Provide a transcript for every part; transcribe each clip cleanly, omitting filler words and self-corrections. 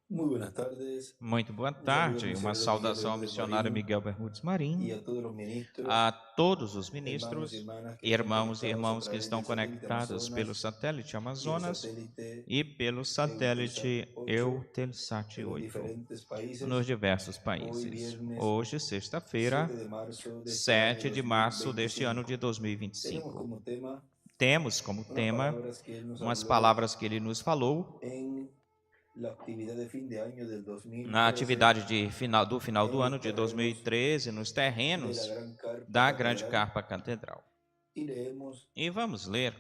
Muy buenas tardes. Muito boa Un saludo al tarde. Uma misionero Miguel saudação ao Bermúdez missionário Marín Miguel Bermudes y Marim, a todos los a ministros, todos os hermanos y ministros, hermanas que están irmãos e conectados a irmãos que través estão del satélite conectados pelo Amazonas satélite y el Amazonas satélite e pelo Eutelsat satélite 8 Eutelsat en los 8, diferentes países. nos diversos Hoy países. viernes Hoje, 7 sexta-feira, de marzo de este año 7 de março deste ano de 2025. Tenemos 2025. como tema Temos como unas tema palabras que él nos umas habló palavras que ele nos falou en la actividad de fin de año del na 2013 atividade do final do en ano los de terrenos 2013, nos de la terrenos Gran Carpa da Grande Catedral. Carpa Catedral. Y leemos E vamos ler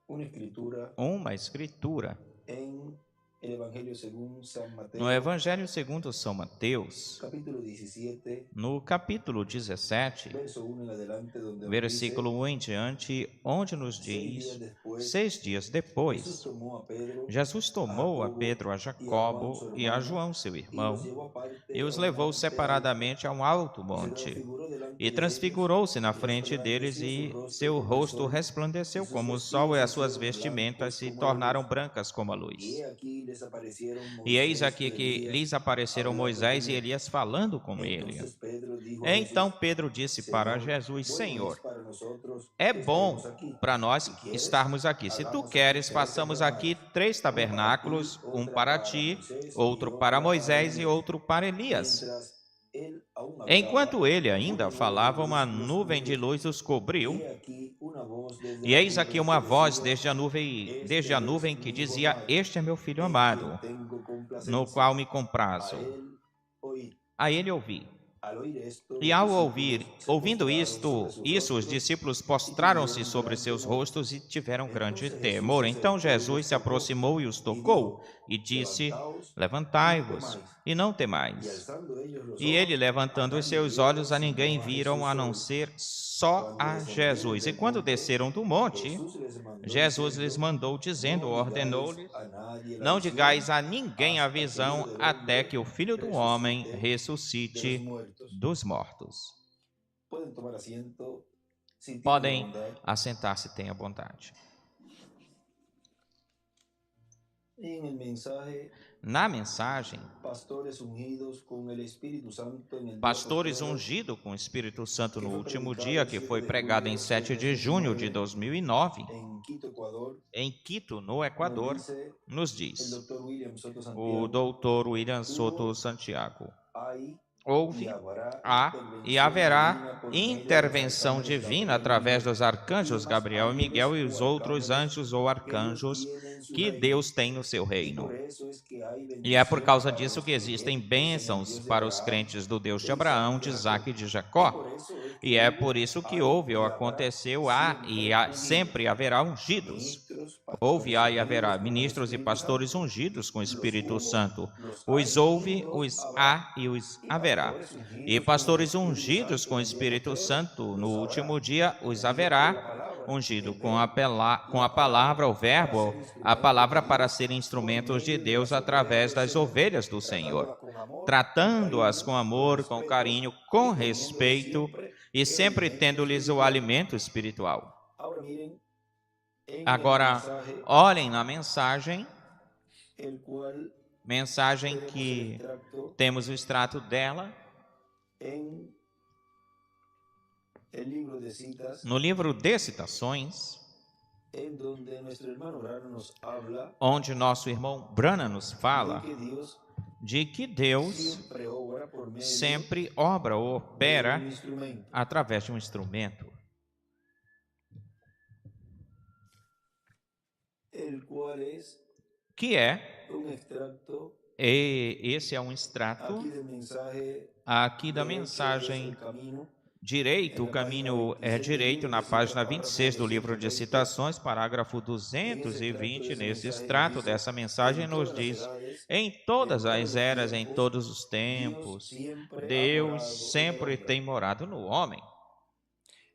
una escritura uma escritura en el Evangelio según San no Mateo, Evangelho segundo São Mateus, capítulo 17, no capítulo 17, verso 1 en adelante, donde nos dice: versículo 1 em diante, onde nos 6 días diz: después, 6 dias Jesús depois, tomó a Pedro, Jesus a tomou a Jacobo Pedro, a y a Juan su Jacobo e a hermano, João, seu y los irmão, llevó e aparte a os un levou monte alto, separadamente a um alto y se monte. transfiguró delante E de ellos, transfigurou-se na y frente deles, resplandeció su e rostro seu como el rosto sol, y resplandeceu sus como o sol, e vestidos se as suas hicieron vestimentas blancos se como la tornaram luz. brancas como a Y luz. aquí les aparecieron E eis Moisés y aqui que lhes Elías apareceram hablando Moisés con e él. Elias falando com ele. Entonces Pedro dijo a Então Jesús: Pedro disse para Señor, Jesus: bueno es Senhor, para nosotros é que estemos bom aquí. para nós Si quieres, estarmos aqui. Se tu hagamos aquí queres, 3 façamos aqui tabernáculos, 3 uno para ti, tabernáculos: um otra para para ti, Moisés y outro para otra para Moisés e Elías. outro para Elias. Mientras él aún hablaba, Enquanto ele una ainda nube de falava, uma luz los nuvem de cubrió. luz os Y cobriu. he aquí una voz desde E la eis aqui nube uma que voz decía: desde a nuvem que mi hijo dizia: amado, Este é meu filho en quien amado, tengo no complacencia. qual me A comprazo. él oíd. A ele ouvi. Al oír esto, E los ao discípulos ouvir, se ouvindo postraron sobre sus isso, os rostros discípulos y postraram-se tuvieron sobre gran seus temor. rostos e tiveram grande Entonces Jesús temor. se Então acercó y Jesus los se tocó aproximou e os y tocou dijo: e disse: Levantaos y no Levantai-vos temáis. e não Y temais. alzando ellos los E ele, ojos, a levantando os nadie seus vieron olhos, a ninguém sino a viram Jesús a não solo. ser só Cuando a descendieron Jesus. E del quando monte, desceram do monte, Jesús les mandó Jesus lhes diciendo: mandou, dizendo, No digáis ordenou-lhes: a nadie la Não digais visión a ninguém a hasta que el Hijo visão, del até Hombre que o Filho do Homem resucite de los ressuscite muertos. dos mortos. Pueden tomar asiento si tienen la Podem bondad. assentar-se, tenha bondade. En el mensaje, Na mensagem, pastores ungidos con el Espíritu Santo en el día pastores postrero, ungidos com o Espírito Santo que no fue último predicado dia, el que 7 foi de pregado em julio del 7 de junho de 2009, en Quito, Ecuador, em Quito, no nos Equador, dice nos el diz doctor William Soto o Santiago: doutor William Soto hubo, Santiago: hay y houve, habrá há e intervención divina haverá por medio de los intervenção arcángelos divina Gabriel y através Miguel dos y arcanjos demás Gabriel e ángeles Miguel e o os outros arcángeles anjos ou que Dios arcanjos tiene en su que reino. Deus tem no seu Y por reino. eso es que hay E é por bendición causa para disso los que existem creyentes en el bênçãos Dios de para os Abraham, crentes do Deus de de Isaac Abraão, y de de Jacob. Isaac e de Y Jacó. por eso es que E é hubo, por isso que hay houve ou y habrá aconteceu, siempre ungidos, sempre haverá ungidos. ministros, Houve, pastores há e haverá ungidos con el ministros e Espíritu pastores Santo. ungidos com o Los Espírito hubo, Santo. los Os hay y houve, los os habrá. há e os Y haverá. pastores E ungidos con el pastores Espíritu ungidos Santo com en o el día Espírito postrero, Santo no los último habrá. dia os Ungidos con la haverá. palabra, Ungido el com a, verbo, com a la palavra, palabra, o para ser verbo, a instrumentos de palavra para Dios ser por instrumentos de medio de Deus las ovejas através del das Señor, ovelhas do Senhor, tratándolas con amor, con tratando-as cariño, com con amor, com respeto carinho, y com teniéndoles respeito siempre e el sempre alimento tendo-lhes o espiritual. alimento espiritual. Ahora miren, en el Agora, mensaje, olhem na mensagem, el cual mensagem tenemos el que extracto temos o extrato dela en el libro de citas, no livro de citações, en donde nuestro hermano Brano nos habla onde nosso irmão Brana nos de fala que Dios de que Deus siempre obra por medio sempre obra ou de opera un instrumento, através de um instrumento, el cual es que é, un extracto e esse é um extrato aquí del mensaje aqui da derecho es mensagem el camino, direito, en o la página caminho é 26 del direito, libro na de citas, página párrafo 26 do livro de 220. citações, parágrafo En ese extracto 220, de ese nesse mensaje nos extrato dice: dessa mensagem en nos todas las diz, edades em y en todas todos as los eras, em tiempos, todos os Dios tempos, siempre ha Deus morado en el sempre hombre. tem morado no homem.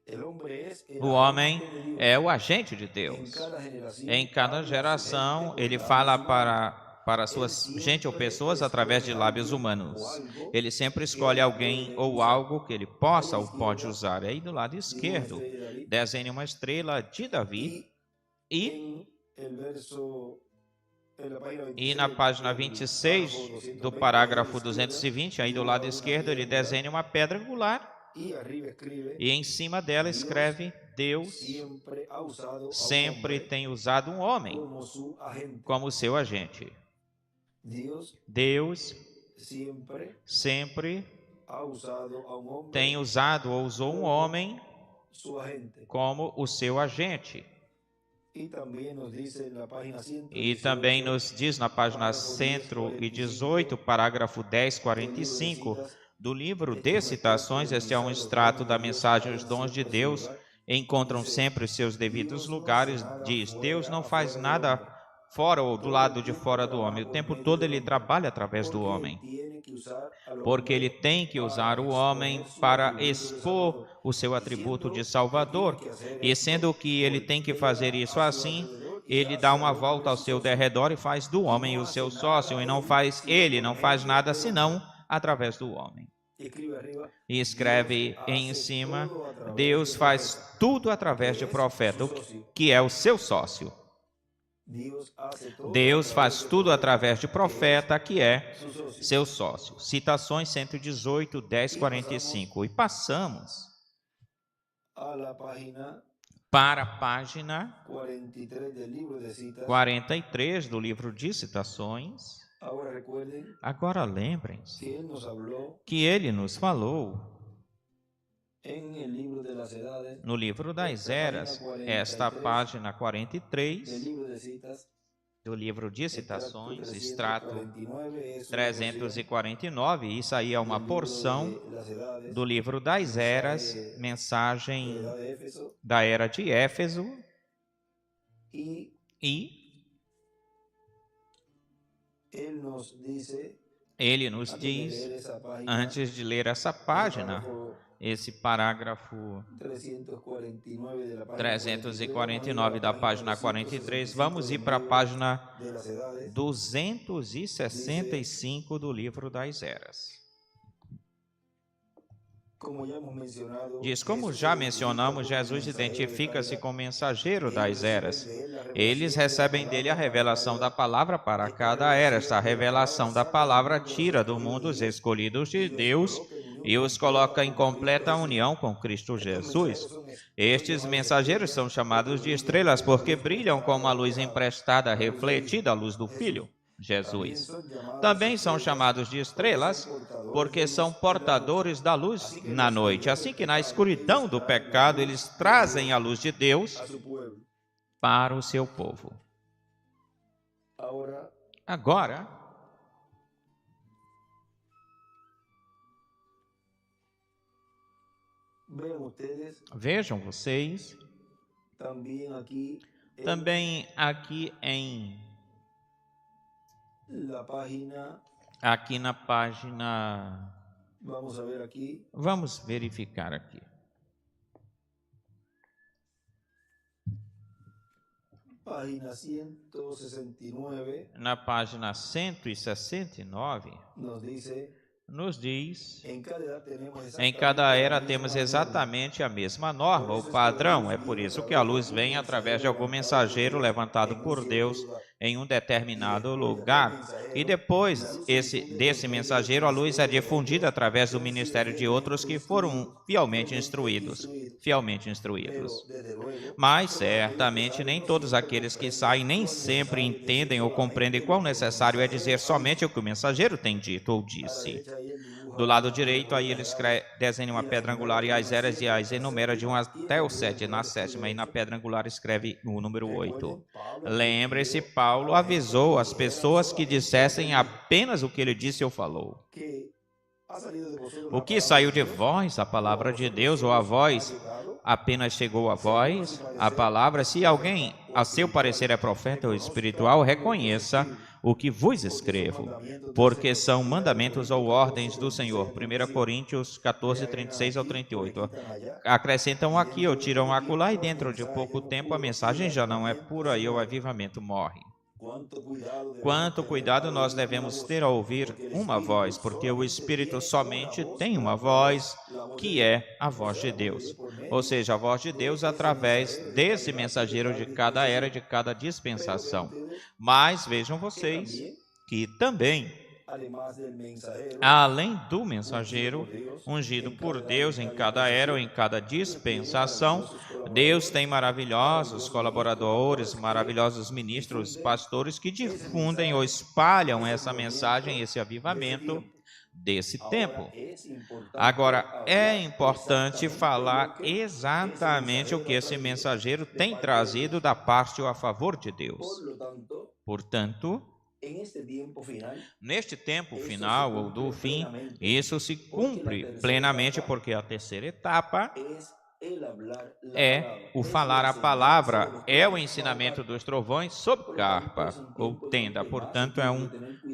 El hombre es el O homem agente de Dios. é o agente de En Deus. cada generación Em cada habla a su geração, gente por ele labios fala humanos. para Él suas gente ou siempre pessoas através de escoge lábios alguien humanos. o algo Ele sempre que escolhe él alguém puede ou usar. algo que ele Ahí possa a la ou pode izquierda usar. Aí do lado dibuja una esquerdo, estrella de David. desenha uma estrela de Davi Y e en el verso E na página 26 do parágrafo 220, aí do lado esquerdo, ele desenha uma pedra angular e em cima dela escreve: Deus sempre tem usado um homem como seu agente. Deus sempre tem usado ou usou um homem como o seu agente. E também nos diz na página 118, parágrafo 1045, do livro de citações, este é um extrato da mensagem Os Dons de Deus encontram sempre os seus devidos lugares, diz: Deus não faz nada fora ou do lado de fora do homem, o tempo todo ele trabalha através do homem, porque ele tem que usar o homem para expor o seu atributo de Salvador, e sendo que ele tem que fazer isso assim, ele dá uma volta ao seu derredor e faz do homem o seu sócio, e não faz nada senão através do homem. E escreve em cima: Deus faz tudo através de profeta, que é o seu sócio. Deus faz tudo através de profeta, que é seu sócio. Citações 118, 1045. E passamos para a página 43 do livro de citações. Agora lembrem-se que ele nos falou no livro das Eras, esta página 43 do livro de citações, extrato 349, isso aí é uma porção do livro das Eras, mensagem da era de Éfeso, e ele nos diz, antes de ler essa página, esse parágrafo 349 da página 43, vamos ir para a página 265 do livro das Eras. Diz: como já mencionamos, Jesus identifica-se como mensageiro das eras. Eles recebem dele a revelação da palavra para cada era. Esta revelação da palavra tira do mundo os escolhidos de Deus e os coloca em completa união com Cristo Jesus. Estes mensageiros são chamados de estrelas porque brilham como a luz emprestada, refletida à luz do Filho, Jesus. Também são chamados de estrelas porque são portadores da luz na noite. Assim que na escuridão do pecado eles trazem a luz de Deus para o seu povo. Agora, vejam vocês, também aqui na página, vamos verificar aqui. Na página 169, nos diz: em cada era temos exatamente a mesma norma, o padrão. É por isso que a luz vem através de algum mensageiro levantado por Deus em um determinado lugar. E depois desse mensageiro, a luz é difundida através do ministério de outros que foram fielmente instruídos. Mas, certamente, nem todos aqueles que saem nem sempre entendem ou compreendem quão necessário é dizer somente o que o mensageiro tem dito ou disse. Do lado direito, aí ele desenha uma pedra angular e as eras e as enumera de 1 até o 7, na sétima, e na pedra angular escreve o número 8. Lembre-se, Paulo avisou as pessoas que dissessem apenas o que ele disse ou falou. O que saiu de vós, a palavra de Deus, ou a vós apenas chegou a vós, a palavra. Se alguém, a seu parecer, é profeta ou espiritual, reconheça o que vos escrevo, porque são mandamentos ou ordens do Senhor. 1 Coríntios 14, 36 ao 38. Acrescentam aqui ou tiram acolá, e dentro de pouco tempo a mensagem já não é pura e o avivamento morre. Quanto cuidado nós devemos ter ao ouvir uma voz, porque o Espírito somente tem uma voz, que é a voz de Deus. Ou seja, a voz de Deus através desse mensageiro de cada era, de cada dispensação. Mas vejam vocês que também, além do mensageiro ungido por Deus em cada era ou em cada dispensação, Deus tem maravilhosos colaboradores, maravilhosos ministros, pastores que difundem ou espalham essa mensagem, esse avivamento desse tempo. Agora, é importante falar exatamente o que esse mensageiro tem trazido da parte ou a favor de Deus. Portanto, neste tempo final ou do fim, isso se cumpre plenamente, porque a terceira etapa é o falar a palavra, é o ensinamento dos trovões sob carpa ou tenda. Portanto, é um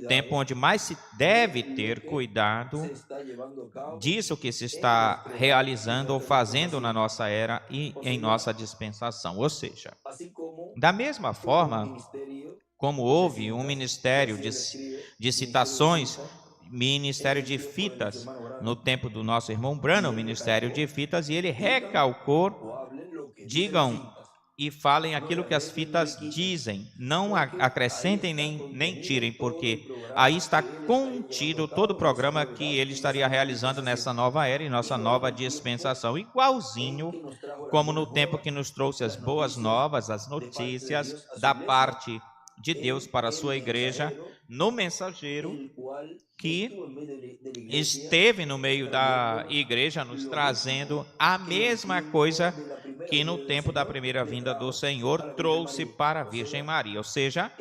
tempo onde mais se deve ter cuidado disso que se está realizando ou fazendo na nossa era e em nossa dispensação. Ou seja, da mesma forma como houve um ministério de citações, ministério de fitas, no tempo do nosso irmão Branham, ministério de fitas, e ele recalcou, digam e falem aquilo que as fitas dizem, não acrescentem nem tirem, porque aí está contido todo o programa que ele estaria realizando nessa nova era e nossa nova dispensação, igualzinho como no tempo que nos trouxe as boas novas, as notícias da parte de Deus para a sua igreja, no mensageiro que esteve no meio da igreja nos trazendo a mesma coisa que no tempo da primeira vinda do Senhor trouxe para a Virgem Maria. Ou seja,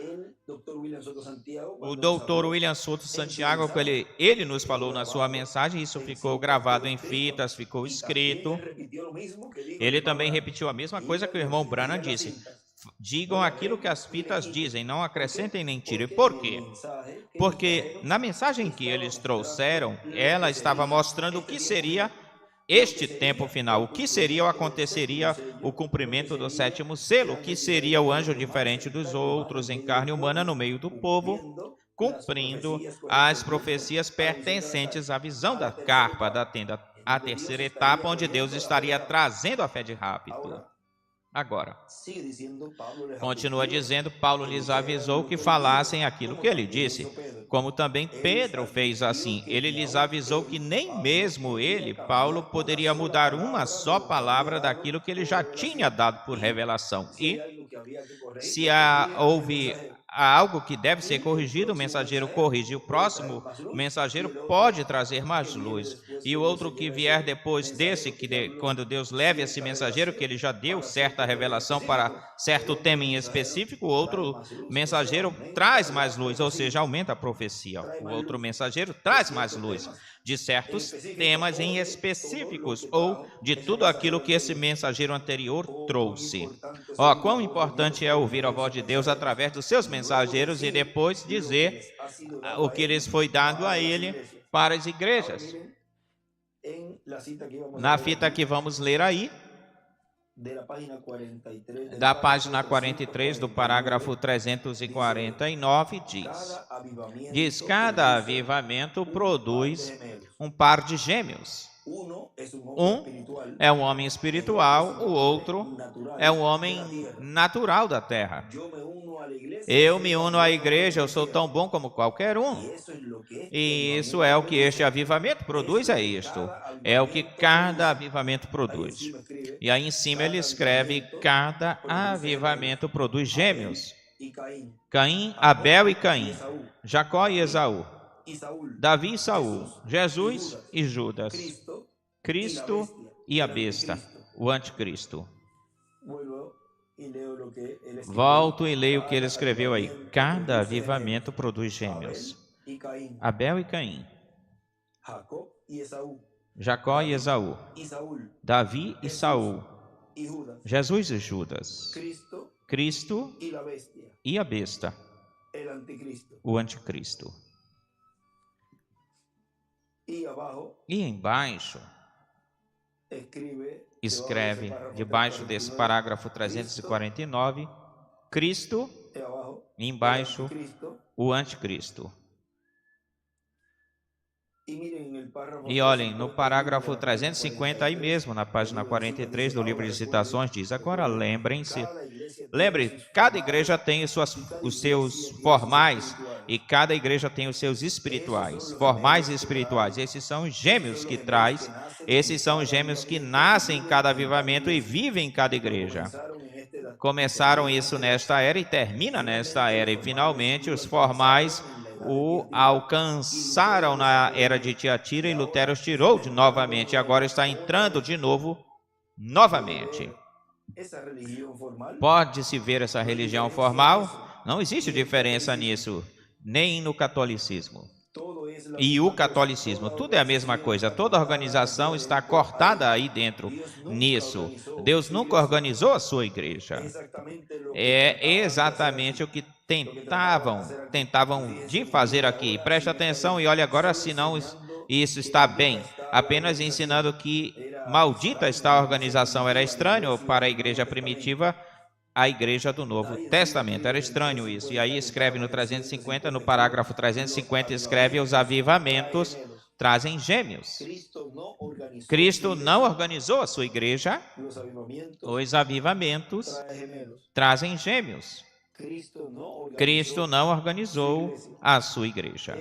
o doutor William Souto Santiago, ele nos falou na sua mensagem, isso ficou gravado em fitas, ficou escrito. Ele também repetiu a mesma coisa que o irmão Branham disse. Digam aquilo que as fitas dizem, não acrescentem nem tirem. Por quê? Porque na mensagem que eles trouxeram, ela estava mostrando o que seria este tempo final, o que seria ou aconteceria o cumprimento do sétimo selo, o que seria o anjo diferente dos outros em carne humana no meio do povo, cumprindo as profecias pertencentes à visão da carpa, da tenda, a terceira etapa, onde Deus estaria trazendo a fé de rápido. Agora, continua dizendo, Paulo lhes avisou que falassem aquilo que ele disse, como também Pedro fez assim. Ele lhes avisou que nem mesmo ele, Paulo, poderia mudar uma só palavra daquilo que ele já tinha dado por revelação. E se houve algo que deve ser corrigido, o mensageiro corrige. O próximo mensageiro pode trazer mais luz. E o outro que vier depois desse, quando Deus leve esse mensageiro, que ele já deu certa revelação para certo tema em específico, o outro mensageiro traz mais luz, ou seja, aumenta a profecia. O outro mensageiro traz mais luz de certos temas em específicos, ou de tudo aquilo que esse mensageiro anterior trouxe. Ó, quão importante é ouvir a voz de Deus através dos seus mensageiros e depois dizer o que lhes foi dado a ele para as igrejas. Na fita que vamos ler aí, da página 43 do parágrafo 349, diz, cada avivamento produz um par de gêmeos. Um é um homem espiritual, o outro é um homem natural da terra. Eu me uno à igreja, eu sou tão bom como qualquer um. E isso é o que este avivamento produz, é isto. É o que cada avivamento produz. E aí em cima ele escreve, cada avivamento produz gêmeos. Caim, Abel e Caim, Jacó e Esaú, Davi e Saul, Jesus e Judas, Cristo e a besta, o anticristo. Volto e leio o que ele escreveu aí. Cada avivamento produz gêmeos. Abel e Caim, Jacó e Esaú, Davi e Saul, Jesus e Judas, Cristo e a besta, o anticristo. E embaixo, escreve, debaixo desse parágrafo 349, Cristo, e embaixo, o anticristo. E olhem, no parágrafo 350, aí mesmo, na página 43 do livro de citações, diz, agora lembrem-se Lembre, cada igreja tem os seus formais e cada igreja tem os seus espirituais, formais e espirituais. Esses são os gêmeos que traz, esses são os gêmeos que nascem em cada avivamento e vivem em cada igreja. Começaram isso nesta era e termina nesta era. E finalmente os formais o alcançaram na era de Tiatira e Lutero os tirou novamente. E agora está entrando de novo, novamente. Pode-se ver essa religião formal? Não existe diferença nisso, nem no catolicismo. E o catolicismo, tudo é a mesma coisa. Toda organização está cortada aí dentro, nisso. Deus nunca organizou a sua igreja. É exatamente o que tentavam de fazer aqui. Preste atenção e olhe agora se não isso está bem. Apenas ensinando que maldita está a organização. Era estranho para a igreja primitiva, a igreja do Novo Testamento. Era estranho isso. E aí escreve no 350, no parágrafo 350, escreve: os avivamentos trazem gêmeos. Cristo não organizou a sua igreja. Os avivamentos trazem gêmeos. Cristo não organizou a sua igreja.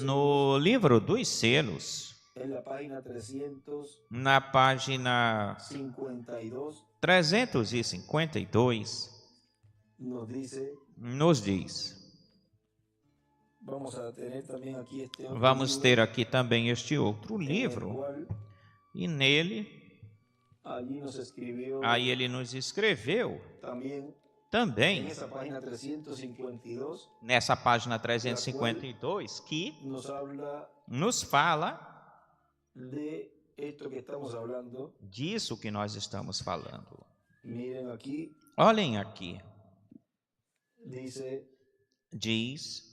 No livro dos selos, na página 352, nos diz, vamos ter aqui também este outro livro, e nele, aí ele nos escreveu, também, nessa página 352, que nos fala disso que nós estamos falando. Olhem aqui. Diz: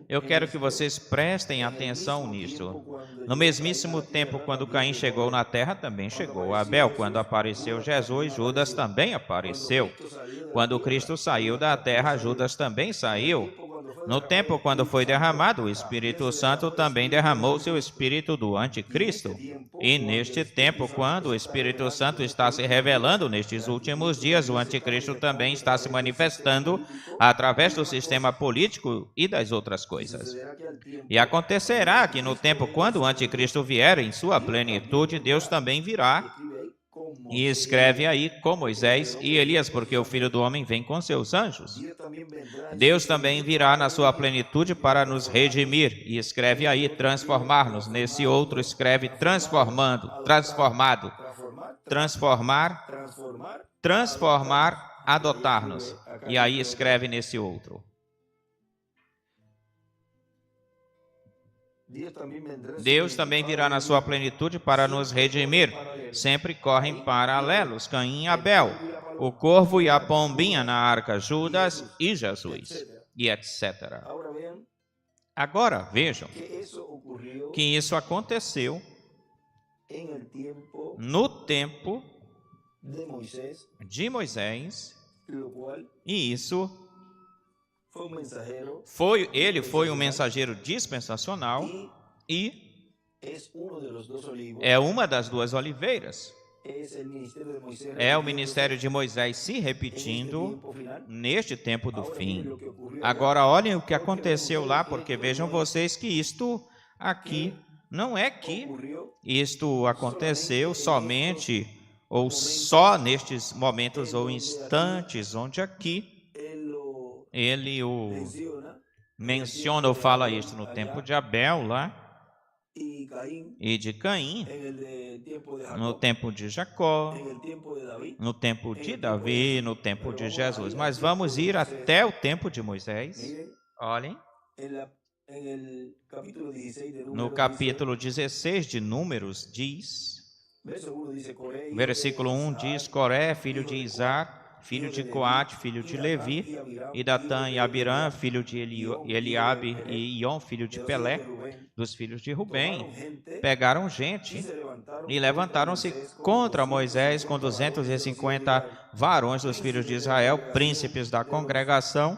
eu quero que vocês prestem atenção nisto. No mesmíssimo tempo, quando Caim chegou na terra, também chegou Abel. Quando apareceu Jesus, Judas também apareceu. Quando Cristo saiu da terra, Judas também saiu. No tempo quando foi derramado, o Espírito Santo também derramou seu Espírito do Anticristo. E neste tempo, quando o Espírito Santo está se revelando nestes últimos dias, o Anticristo também está se manifestando através do sistema político e das outras coisas. E acontecerá que no tempo quando o Anticristo vier em sua plenitude, Deus também virá. E escreve aí com Moisés e Elias, porque o Filho do Homem vem com seus anjos. Deus também virá na sua plenitude para nos redimir. E escreve aí transformar-nos. Nesse outro escreve transformando, transformado, transformar, transformar, adotar-nos. E aí escreve nesse outro. Deus também virá na sua plenitude para nos redimir. Sempre correm paralelos, Caim e Abel, o corvo e a pombinha na arca, Judas e Jesus, e etc. Agora, vejam que isso aconteceu no tempo de Moisés, e isso ele foi um mensageiro dispensacional e é uma das duas oliveiras. É o ministério de Moisés se repetindo neste tempo do fim. Agora olhem o que aconteceu lá, porque vejam vocês que isto aqui não é que isto aconteceu somente ou só nestes momentos ou instantes onde aqui ele o menciona ou fala isso no tempo de Abel lá e de Caim, no tempo de Jacó, no tempo de Davi, no tempo de Jesus. Mas vamos ir até o tempo de Moisés. Olhem, no capítulo 16 de Números diz, versículo 1 diz: Coré, filho de Isar, filho de Coate, filho de Levi, e Datã e Abirã, filho de Eliabe, e Ion, filho de Pelé, dos filhos de Rubem, pegaram gente e levantaram-se contra Moisés com 250 varões dos filhos de Israel, príncipes da congregação,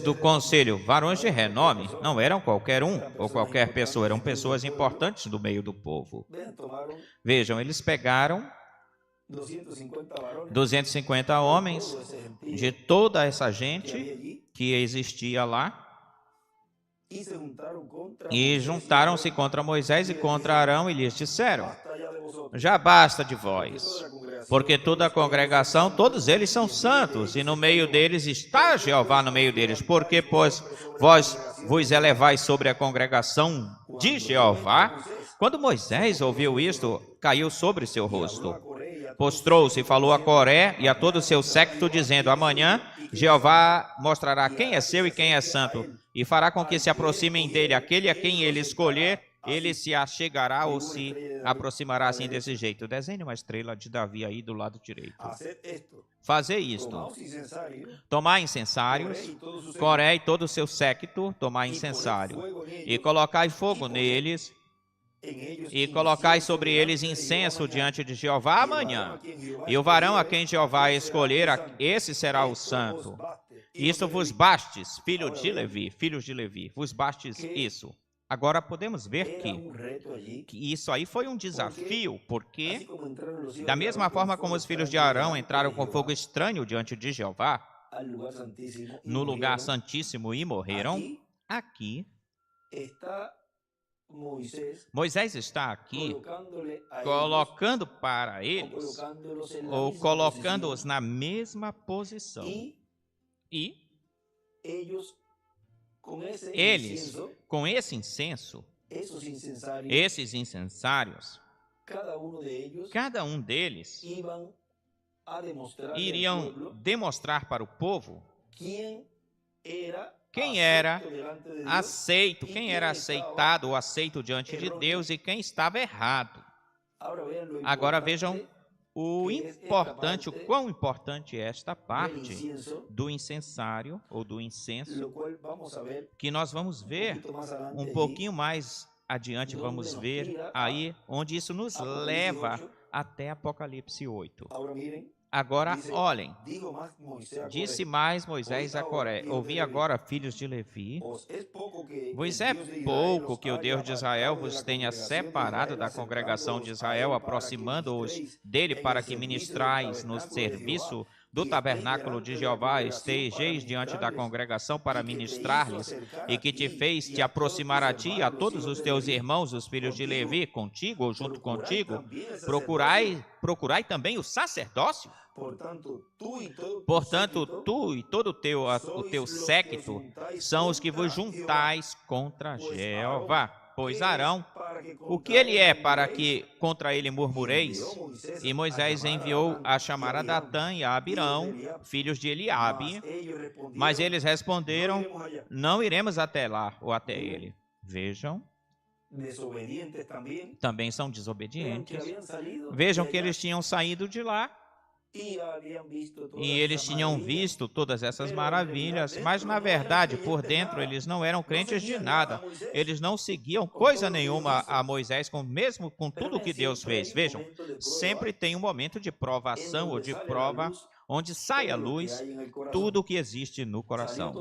do conselho, varões de renome, não eram qualquer um ou qualquer pessoa, eram pessoas importantes do meio do povo. Vejam, eles pegaram 250 homens de toda essa gente que existia lá, e juntaram-se contra Moisés e contra Arão e lhes disseram: já basta de vós, porque toda a congregação, todos eles são santos, e no meio deles está Jeová no meio deles. Porque, pois, vós vos elevais sobre a congregação de Jeová? Quando Moisés ouviu isto, caiu sobre seu rosto. Postrou-se e falou a Coré e a todo o seu séquito, dizendo: amanhã Jeová mostrará quem é seu e quem é santo, e fará com que se aproximem dele aquele a quem ele escolher, ele se achegará ou se aproximará assim desse jeito. Desenhe uma estrela de Davi aí do lado direito. Fazer isto. Tomar incensários, Coré e todo o seu séquito, tomar incensário, e colocai fogo neles, e colocai sobre eles incenso diante de Jeová amanhã. E o varão a quem Jeová escolher, esse será o santo. Isto vos bastes, filhos de Levi, vos bastes isso. Agora podemos ver que isso aí foi um desafio, porque da mesma forma como os filhos de Arão entraram com fogo estranho diante de Jeová, no lugar santíssimo e morreram, aqui Moisés está aqui colocando para eles, ou colocando-os na mesma posição. E eles, com esse incenso, esses incensários, cada um deles iriam demonstrar para o povo quem era aceito, quem era aceitado ou aceito diante de Deus e quem estava errado. Agora vejam o importante, o quão importante é esta parte do incensário ou do incenso, que nós vamos ver um pouquinho mais adiante, vamos ver aí onde isso nos leva até Apocalipse 8. Agora, olhem, disse mais Moisés a Coré: ouvi agora, filhos de Levi, vos é pouco que o Deus de Israel vos tenha separado da congregação de Israel, aproximando-os dele para que ministrais no serviço do tabernáculo de Jeová, estejeis diante da congregação para ministrar-lhes, e que te fez te aproximar a ti e a todos os teus irmãos, os filhos de Levi, contigo ou junto contigo, procurai também o sacerdócio. Portanto, tu e todo o teu séquito são os que vos juntais contra Jeová. Pois Arão, o que ele é para que contra ele murmureis? E Moisés enviou a chamar a Datã e a Abirão, filhos de Eliabe, mas eles responderam: não iremos até lá ou até ele. Vejam, também são desobedientes. Vejam que eles tinham saído de lá e eles tinham visto todas essas maravilhas, mas na verdade, por dentro, eles não eram crentes de nada. Eles não seguiam coisa nenhuma a Moisés, mesmo com tudo que Deus fez. Vejam, sempre tem um momento de provação ou de prova, onde sai à luz tudo o que existe no coração.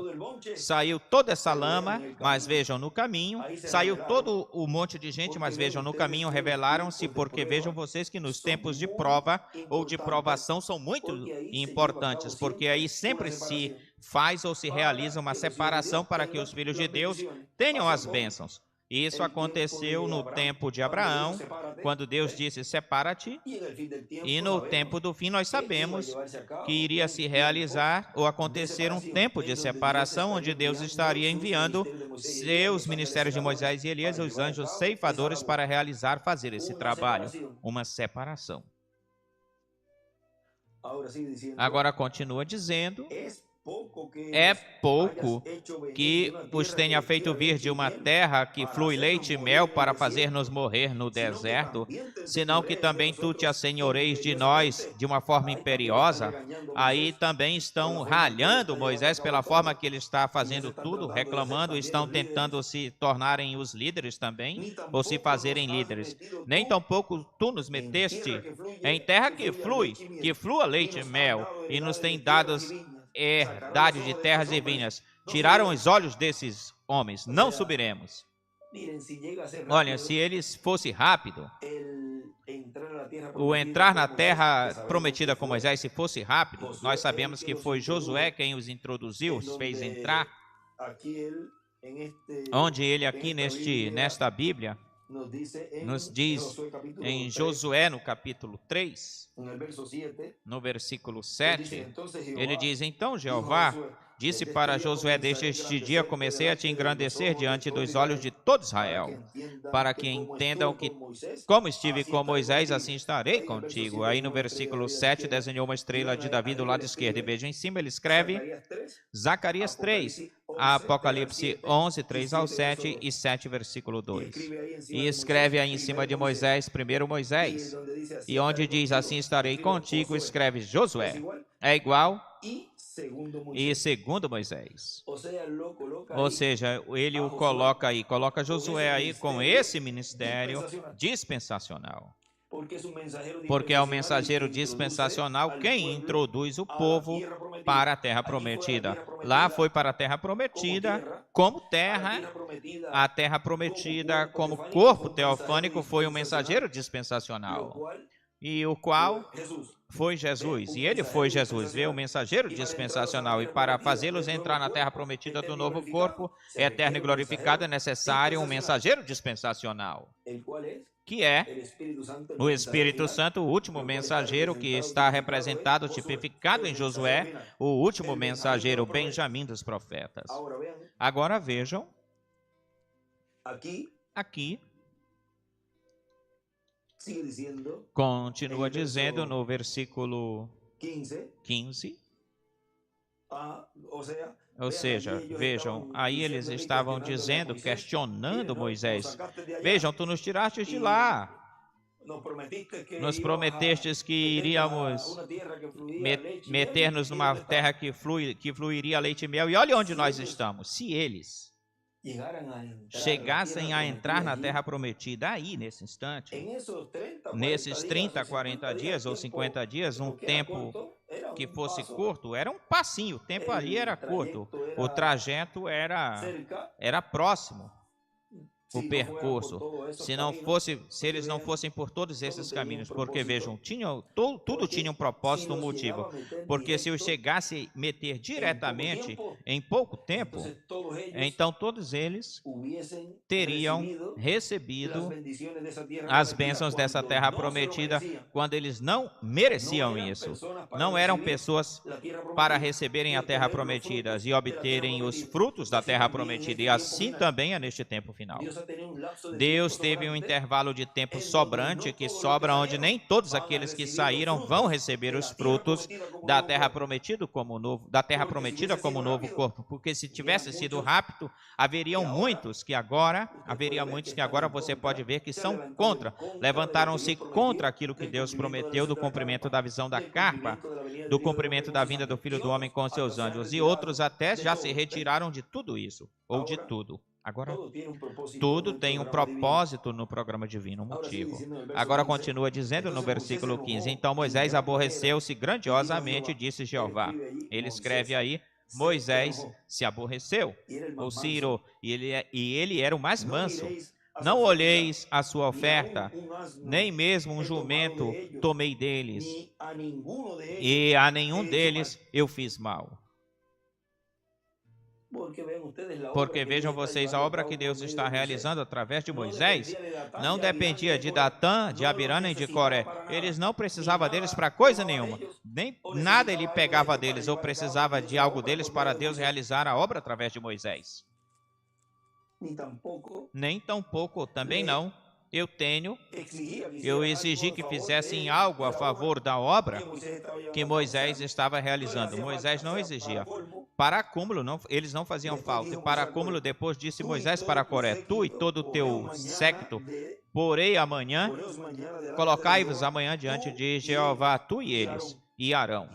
Saiu toda essa lama, mas vejam no caminho, saiu todo o monte de gente, mas vejam no caminho, revelaram-se, porque vejam vocês que nos tempos de prova ou de provação são muito importantes, porque aí sempre se faz ou se realiza uma separação para que os filhos de Deus tenham as bênçãos. Isso aconteceu no tempo de Abraão, quando Deus disse: separa-te, e no tempo do fim nós sabemos que iria se realizar ou acontecer um tempo de separação, onde Deus estaria enviando seus ministérios de Moisés e Elias, os anjos ceifadores, para fazer esse trabalho, uma separação. Agora continua dizendo: é pouco que vos tenha feito vir de uma terra que flui leite e mel para fazer-nos morrer no deserto, senão que também tu te assenhoreis de nós de uma forma imperiosa. Aí também estão ralhando Moisés pela forma que ele está fazendo tudo, reclamando, estão tentando se tornarem os líderes também, ou se fazerem líderes. Nem tampouco tu nos meteste em terra que flua leite e mel, e nos tem dados herdade de terras e vinhas. Tiraram os olhos desses homens, não subiremos. Olha, se eles fosse rápido, o entrar na terra prometida com Moisés, se fosse rápido, nós sabemos que foi Josué quem os introduziu, os fez entrar, onde ele aqui nesta Bíblia nos diz em Josué no capítulo 3, no versículo 7, ele diz: então Jeová disse para Josué: desde este dia comecei a te engrandecer diante dos olhos de todo Israel, para que entendam que como estive com Moisés, assim estarei contigo. Aí no versículo 7 desenhou uma estrela de Davi do lado esquerdo, e veja em cima, ele escreve Zacarias 3, Apocalipse 11, 3 ao 7 e 7, versículo 2. E escreve aí em cima de Moisés, primeiro Moisés, e onde diz assim estarei contigo, escreve Josué. É igual e segundo Moisés. Ou seja, ele o coloca aí, coloca Josué aí com esse ministério dispensacional. Porque é o mensageiro dispensacional quem introduz o povo para a terra prometida. Lá foi para a terra prometida como terra, a terra prometida como corpo teofânico foi o mensageiro dispensacional. E o qual foi Jesus, e ele foi Jesus, veio o mensageiro dispensacional, e para fazê-los entrar na terra prometida do novo corpo, eterno e glorificado, é necessário um mensageiro dispensacional, que é o Espírito Santo, o último mensageiro que está representado, tipificado em Josué, o último mensageiro, Benjamim dos profetas. Agora vejam, aqui, continua dizendo no versículo 15, ou seja, vejam, aí eles estavam dizendo, questionando Moisés: vejam, tu nos tiraste de lá, nos prometestes que iríamos meter-nos numa terra que fluiria leite e mel, e olha onde nós estamos. Se eles chegassem a entrar na terra prometida aí, nesse instante, nesses 30, 40 dias ou 50 dias, um tempo que fosse curto, era um passinho, o tempo ali era curto, o trajeto era próximo, o percurso, se eles não fossem por todos esses caminhos, porque vejam, tudo tinha um propósito, um motivo, porque se eu chegasse a meter diretamente em pouco tempo, então todos eles teriam recebido as bênçãos dessa terra prometida quando eles não mereciam isso. Não eram pessoas para receberem a terra prometida e obterem os frutos da terra prometida, e assim também é neste tempo final. Deus teve um intervalo de tempo sobrante, que sobra, onde nem todos aqueles que saíram vão receber os frutos da terra prometida como novo corpo, porque se tivesse sido rápido, haveria muitos que agora você pode ver que são contra, levantaram-se contra aquilo que Deus prometeu do cumprimento da visão da carpa, do cumprimento da vinda do Filho do Homem com seus anjos, e outros até já se retiraram de tudo isso, ou de tudo. Agora, tudo tem um propósito no programa divino, um motivo. Agora continua dizendo no versículo 15, então Moisés aborreceu-se grandiosamente, disse Jeová. Ele escreve aí, Moisés se aborreceu, ou se irou, e ele era o mais manso. Não olheis a sua oferta, nem mesmo um jumento tomei deles, e a nenhum deles eu fiz mal. Porque vejam vocês, a obra que Deus está realizando através de Moisés não dependia de Datã, de Abirã, nem de Coré. Eles não precisavam deles para coisa nenhuma. Nem nada ele pegava deles ou precisava de algo deles para Deus realizar a obra através de Moisés. Nem tampouco, também não. Eu exigi que fizessem algo a favor da obra que Moisés estava realizando. Moisés não exigia. Para acúmulo, eles não faziam falta. E para acúmulo, depois disse Moisés para Coré, tu e todo o teu séquito, porei amanhã, colocai-vos amanhã diante de Jeová, tu e eles, e Arão.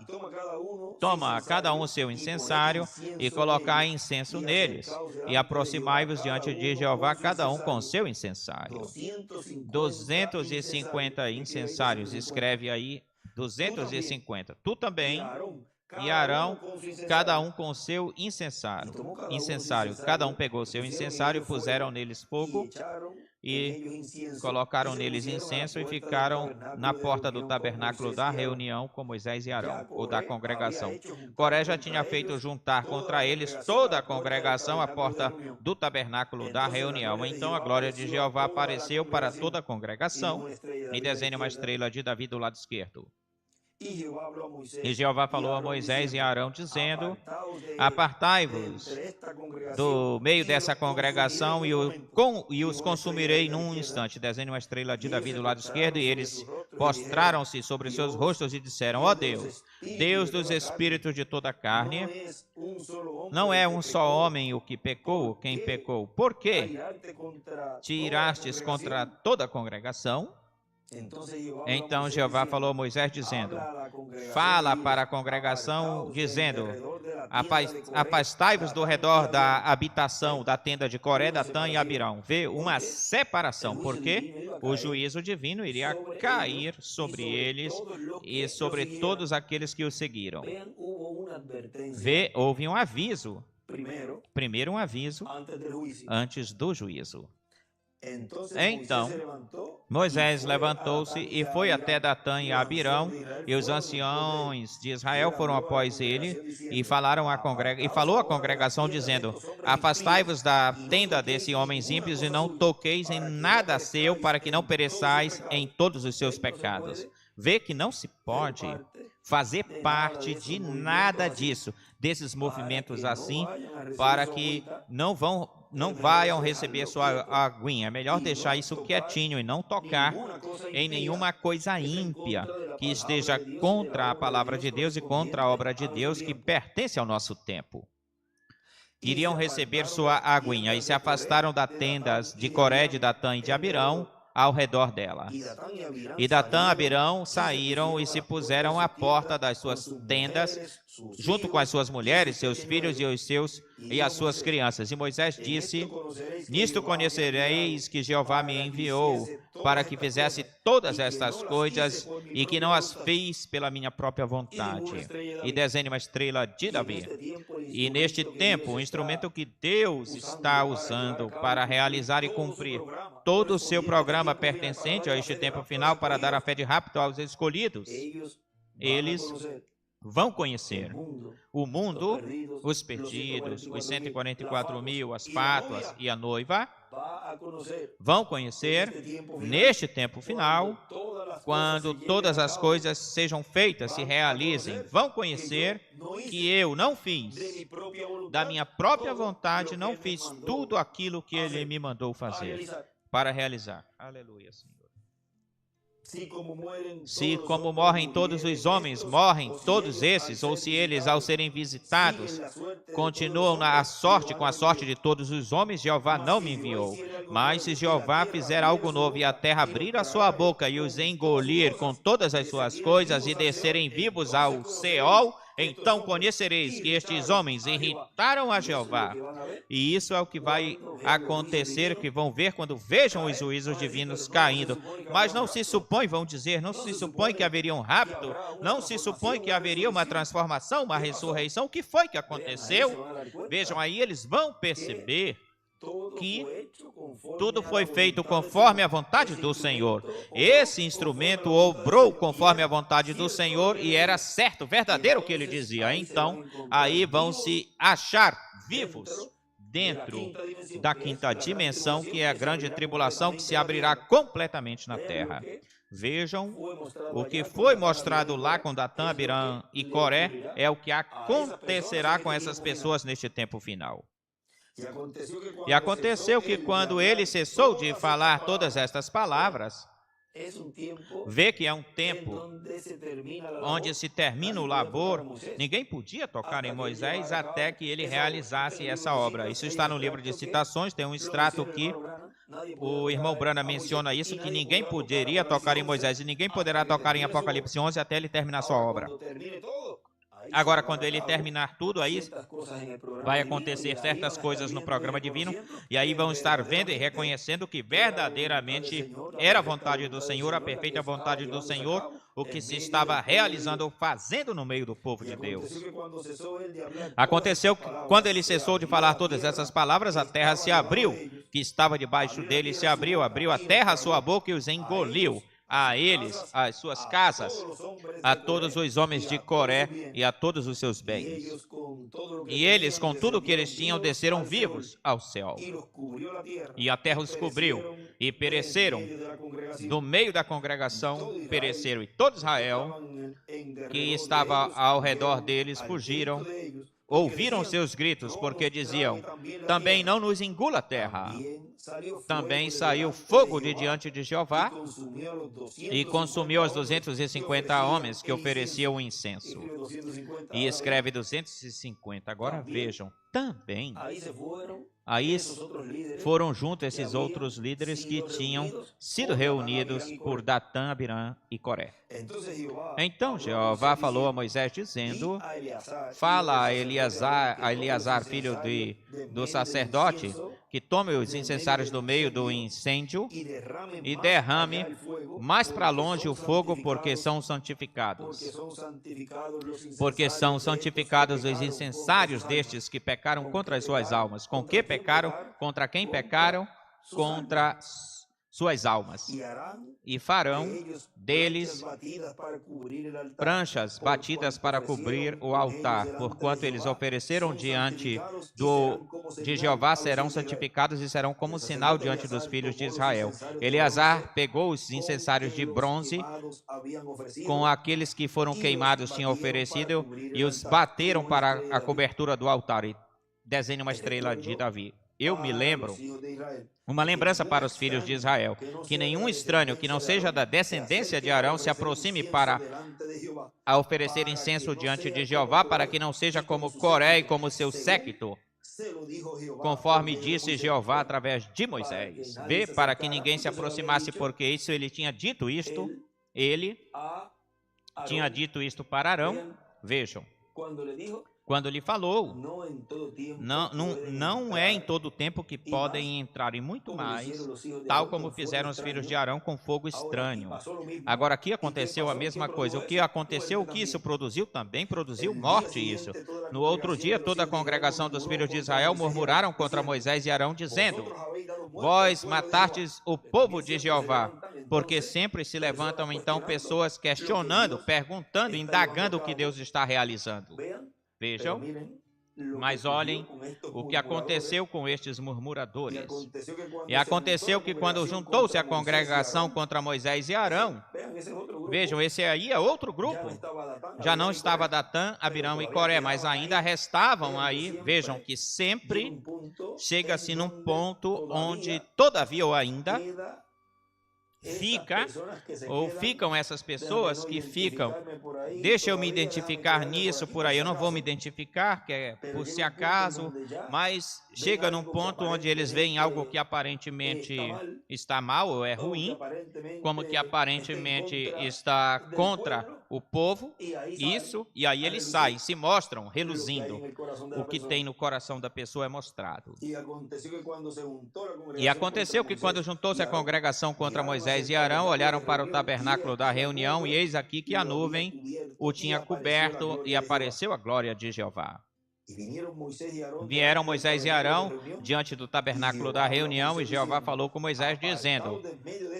Toma cada um o seu incensário e colocai incenso neles, e aproximai-vos diante de Jeová, cada um com o seu incensário. 250 incensários, escreve aí, 250. Tu também e Arão, cada um com o seu incensário. Cada um pegou o seu incensário e puseram neles fogo e colocaram neles incenso e ficaram na porta do tabernáculo da reunião com Moisés e Arão, ou da congregação. Coré já tinha feito juntar contra eles toda a congregação à porta do tabernáculo da reunião. Então a glória de Jeová apareceu para toda a congregação, e desenha uma estrela de Davi do lado esquerdo. E Jeová falou a Moisés e a Arão, dizendo: apartai-vos do meio dessa congregação e os consumirei num instante. Desenhe uma estrela de Davi do lado esquerdo. E eles postraram-se sobre seus rostos e disseram: ó Deus, Deus dos espíritos de toda a carne, não é um só homem o que pecou, quem pecou? Por quê te irastes contra toda a congregação? Então Jeová falou a Moisés, dizendo: fala para a congregação, dizendo: afastai-vos do redor da habitação da tenda de Coré, Datã e Abirão. Vê uma separação, porque o juízo divino iria cair sobre eles e sobre todos aqueles que o seguiram. Vê, houve um aviso. Primeiro um aviso antes do juízo. Então, Moisés levantou-se e foi até Datã e Abirão, e os anciões de Israel foram após ele, e falou à congregação, dizendo: afastai-vos da tenda desses homens ímpios e não toqueis em nada seu, para que não pereçais em todos os seus pecados. Vê que não se pode fazer parte de nada disso, desses movimentos assim, para que não vão receber sua aguinha. É melhor deixar isso quietinho e não tocar em nenhuma coisa ímpia que esteja contra a palavra de Deus e contra a obra de Deus que pertence ao nosso tempo. Iriam receber sua aguinha e se afastaram das tendas de Coré, de Datã e de Abirão, ao redor dela. E Datã e Abirão saíram e se puseram à porta das suas tendas, junto com as suas mulheres, seus filhos e as suas crianças. E Moisés disse: nisto conhecereis que Jeová me enviou para que fizesse todas estas coisas e que não as fiz pela minha própria vontade. E desenhe uma estrela de Davi. E neste tempo, o instrumento que Deus está usando para realizar e cumprir todo o seu programa pertencente a este tempo final para dar a fé de rapto aos escolhidos, eles vão conhecer o mundo, os perdidos, os 144.000, as pátuas e a noiva, vão conhecer neste tempo final, quando todas as coisas sejam feitas, se realizem, vão conhecer que eu não fiz, da minha própria vontade, não fiz tudo aquilo que Ele me mandou fazer, para realizar. Aleluia, Senhor. Se como morrem todos os homens, morrem todos esses, ou se eles, ao serem visitados, continuam na sorte com a sorte de todos os homens, Jeová não me enviou. Mas se Jeová fizer algo novo e a terra abrir a sua boca e os engolir com todas as suas coisas e descerem vivos ao Seol, então conhecereis que estes homens irritaram a Jeová. E isso é o que vai acontecer, que vão ver quando vejam os juízos divinos caindo. Mas não se supõe, vão dizer, não se supõe que haveria um rapto, não se supõe que haveria uma transformação, uma ressurreição. O que foi que aconteceu? Vejam aí, eles vão perceber que tudo foi feito conforme a vontade do Senhor. Esse instrumento obrou conforme a vontade do Senhor e era certo, verdadeiro o que ele dizia. Então, aí vão se achar vivos dentro da quinta dimensão, que é a grande tribulação que se abrirá completamente na terra. Vejam, o que foi mostrado lá com Datã, Abirão e Coré é o que acontecerá com essas pessoas neste tempo final. E aconteceu que quando ele cessou de falar todas estas palavras, vê que é um tempo onde se termina o labor. Ninguém podia tocar em Moisés até que ele realizasse essa obra. Isso está no livro de Citações, tem um extrato aqui. O irmão Branham menciona isso, que ninguém poderia tocar em Moisés e ninguém poderá tocar em Apocalipse 11 até ele terminar sua obra. Agora, quando ele terminar tudo, aí vai acontecer certas coisas no programa divino, e aí vão estar vendo e reconhecendo que verdadeiramente era a vontade do Senhor, a perfeita vontade do Senhor, o que se estava realizando ou fazendo no meio do povo de Deus. Aconteceu que, quando ele cessou de falar todas essas palavras, a terra se abriu, que estava debaixo dele se abriu a terra a sua boca e os engoliu, a eles, às suas casas, a todos os homens de Coré e a todos os seus bens. E eles, com tudo o que eles tinham, desceram vivos ao céu. E a terra os cobriu, e pereceram. No meio da congregação, pereceram. E todo Israel, que estava ao redor deles, fugiram. Ouviram seus gritos, porque diziam: também não nos engula a terra. Também saiu fogo de diante de Jeová e consumiu os 250 homens que ofereciam o incenso. E escreve 250. Agora vejam, também. Aí foram juntos esses outros líderes que tinham sido reunidos por Datã, Abirã e Coré. Então Jeová falou a Moisés dizendo: fala a Eleazar, filho do sacerdote, que tome os incensários do meio do incêndio e derrame mais para longe o fogo, porque são santificados. Porque são santificados os incensários destes que pecaram contra as suas almas. Com que pecaram? Contra quem pecaram? Contra suas almas. E farão deles pranchas batidas para cobrir o altar, porquanto eles ofereceram diante de Jeová, serão santificados e serão como sinal diante dos filhos de Israel. Eleazar pegou os incensários de bronze com aqueles que foram queimados tinham oferecido e os bateram para a cobertura do altar. E desenha uma estrela de Davi. Eu me lembro, uma lembrança para os filhos de Israel, que nenhum estranho que não seja da descendência de Arão se aproxime para a oferecer incenso diante de Jeová, para que não seja como Coré e como seu séquito, conforme disse Jeová através de Moisés. Vê, para que ninguém se aproximasse, porque isso ele tinha dito isto, ele tinha dito isto para Arão. Vejam, quando lhe falou, não é em todo tempo que podem entrar, e muito mais, tal como fizeram os filhos de Arão com fogo estranho. Agora aqui aconteceu a mesma coisa. O que aconteceu, o que isso produziu, também produziu morte isso. No outro dia, toda a congregação dos filhos de Israel murmuraram contra Moisés e Arão, dizendo: vós matastes o povo de Jeová, porque sempre se levantam então pessoas questionando, perguntando, indagando o que Deus está realizando. Vejam, mas olhem o que aconteceu com estes murmuradores. E aconteceu que quando juntou-se a congregação contra Moisés e Arão, vejam, esse aí é outro grupo. Já não estava Datã, Abirão e Coré, mas ainda restavam aí. Vejam que sempre chega-se num ponto onde todavia ou ainda ficam essas pessoas que ficam, deixa eu me identificar nisso por aí, eu não vou me identificar, que é por se acaso, mas chega num ponto onde eles veem algo que aparentemente está mal ou é ruim, como que aparentemente está contra o povo, isso, e aí eles saem, se mostram reluzindo. O que tem no coração da pessoa é mostrado. E aconteceu que quando juntou-se a congregação contra Moisés e Arão, olharam para o tabernáculo da reunião, e eis aqui que a nuvem o tinha coberto, e apareceu a glória de Jeová. Vieram Moisés e Arão diante do tabernáculo da reunião, e Jeová falou com Moisés, dizendo: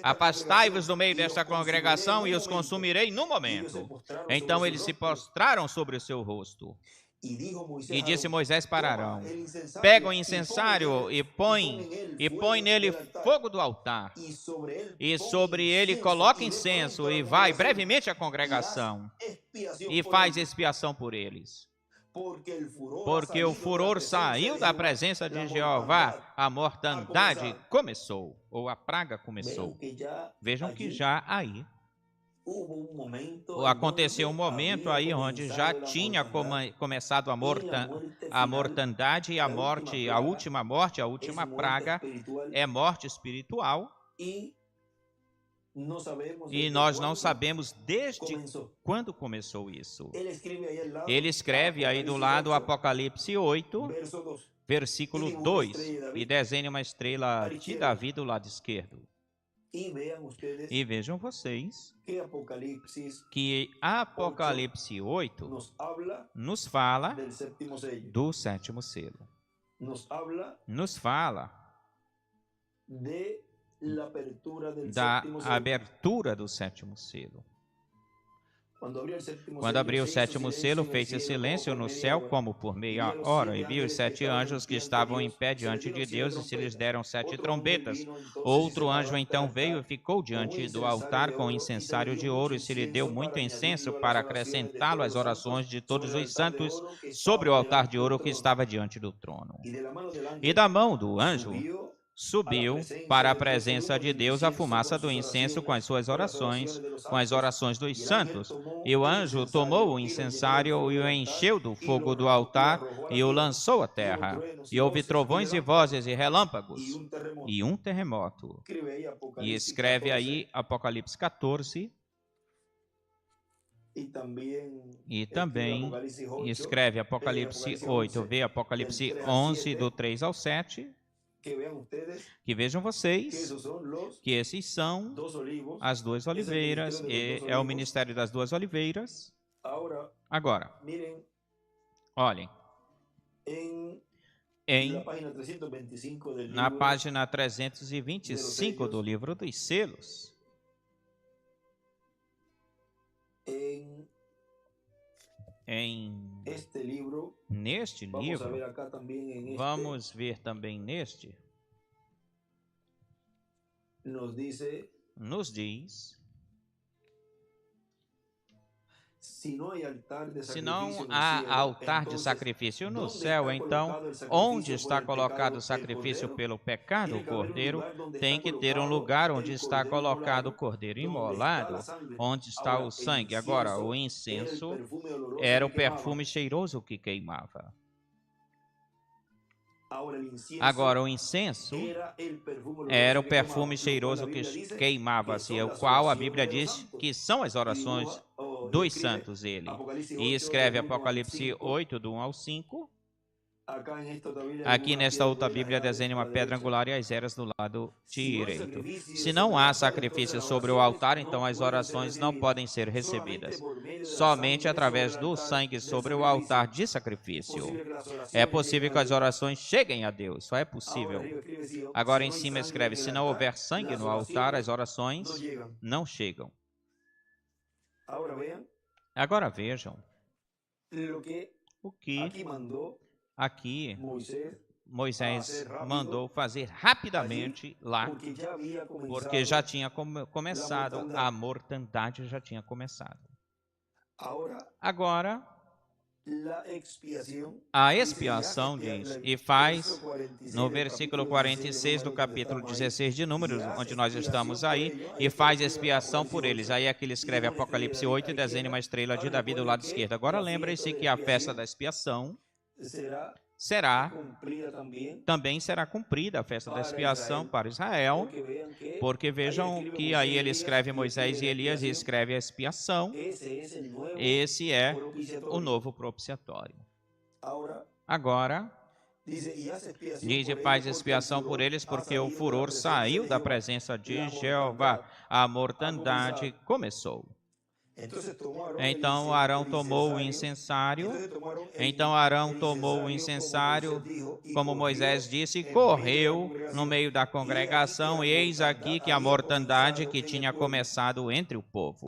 afastai-vos do meio desta congregação, e os consumirei no momento. Então eles se prostraram sobre o seu rosto. E disse Moisés para Arão: pega o incensário e põe nele fogo do altar, e sobre ele coloca incenso, e vai brevemente à congregação, e faz expiação por eles. Porque o furor saiu da presença de Jeová, a mortandade começou, ou a praga começou. Vejam que já aí aconteceu um momento aí onde já tinha começado a mortandade e a morte, a última praga é morte espiritual. E nós não sabemos desde quando começou isso. Ele escreve aí do lado Apocalipse 8, versículo 2, e desenha uma estrela de Davi do lado esquerdo. E vejam vocês que Apocalipsis que Apocalipse 8 nos fala del séptimo sello, do sétimo selo. nos fala de la apertura del da séptimo sello. abertura do sétimo selo. Quando abriu o sétimo selo, fez-se silêncio no céu como por meia hora, e viu os 7 anjos que estavam em pé diante de Deus, e se lhes deram 7 trombetas. Outro anjo então veio e ficou diante do altar com incensário de ouro, e se lhe deu muito incenso para acrescentá-lo às orações de todos os santos sobre o altar de ouro que estava diante do trono. E da mão do anjo subiu para a presença de Deus a fumaça do incenso com as suas orações, com as orações dos santos. E o anjo tomou o incensário e o encheu do fogo do altar e o lançou à terra. E houve trovões e vozes e relâmpagos e um terremoto. E escreve aí Apocalipse 14. E também escreve Apocalipse 8. Vê Apocalipse 11, do 3 ao 7. Que vejam vocês que esses são as duas oliveiras, e é o ministério das duas oliveiras. Agora, olhem, na página 325 do livro dos selos, neste livro, vamos ver também neste, nos diz, se não há altar de sacrifício no céu, então, onde está colocado o sacrifício pelo pecado, o cordeiro tem que ter um lugar onde está colocado o cordeiro imolado, onde está o sangue. Agora, o incenso era o perfume cheiroso que queimava. Agora, o incenso era o perfume cheiroso que queimava-se, o qual a Bíblia diz que são as orações dos santos, ele. E escreve Apocalipse 8, do 1 ao 5. Aqui nesta outra Bíblia desenha uma pedra angular e as eras do lado direito. Se não há sacrifício sobre o altar, então as orações não podem ser recebidas. Somente através do sangue sobre o altar de sacrifício é possível que as orações cheguem a Deus. Só é possível. Agora em cima escreve, se não houver sangue no altar, as orações não chegam. Agora vejam o que aqui Moisés mandou fazer rapidamente lá, porque já tinha começado, a mortandade já tinha começado. Agora, a expiação diz, e faz, no versículo 46 do capítulo 16 de Números, onde nós estamos aí, e faz expiação por eles. Aí aqui ele escreve Apocalipse 8 e desenha uma estrela de Davi do lado esquerdo. Agora lembre-se que a festa da expiação também será cumprida a festa da expiação para Israel, porque vejam que aí ele escreve Moisés e Elias e escreve a expiação. Esse é o novo propiciatório. Agora, diz e faz expiação por eles, porque o furor saiu da presença de Jeová, a mortandade começou. Então Arão tomou o incensário. Como Moisés disse, correu no meio da congregação, e eis aqui que a mortandade que tinha começado entre o povo.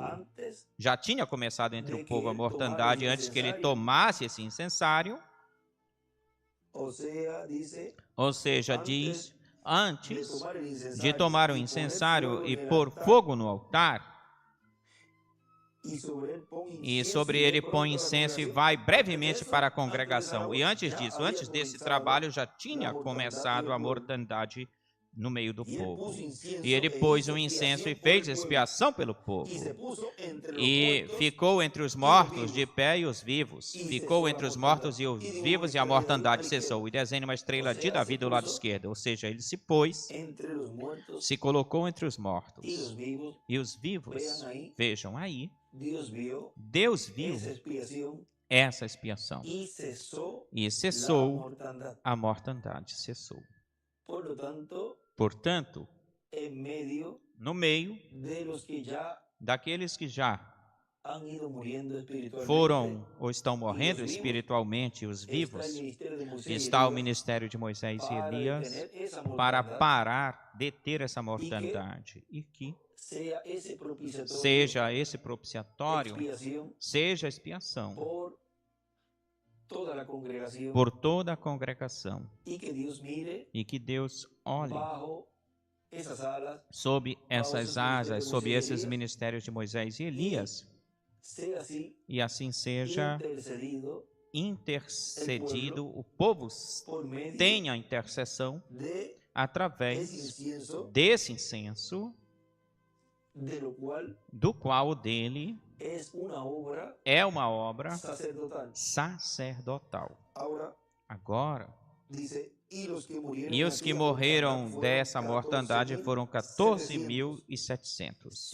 Já tinha começado entre o povo a mortandade antes que ele tomasse esse incensário. Ou seja, diz, antes de tomar o incensário e pôr fogo no altar, e sobre ele põe incenso e vai brevemente para a congregação. E antes disso, antes desse trabalho, já tinha começado a mortandade no meio do povo. E ele pôs o incenso e fez expiação pelo povo. E ficou entre os mortos de pé e os vivos. Ficou entre os mortos e os vivos, e a mortandade cessou. E desenha uma estrela de Davi do lado esquerdo. Ou seja, ele se pôs, se colocou entre os mortos e os vivos. Vejam aí. Deus viu essa expiação e cessou a mortandade. Cessou. Portanto, no meio de los que ya daqueles que já han ido muriendo espiritualmente. foram ou estão morrendo espiritualmente, os Está el vivos, ministerio de Moisés y está o Elías ministério de Moisés e para Elias detener esa para mortandad, parar, deter essa mortandade, e que sea ese propiciatorio seja esse propiciatório, expiación seja expiação por toda la congregación por toda a congregação, y que Dios mire e que Deus olhe bajo esas alas, sob essas asas, sob esses ministérios de Moisés e Elias, sea así e assim seja intercedido intercedido, o povo por medio tenha intercessão de ese através incienso, desse incenso, de lo cual do qual dele es una obra é uma obra sacerdotal. sacerdotal. Ahora Agora, dice, y los que murieron, e os que morreram dessa mortandade foram 14.700,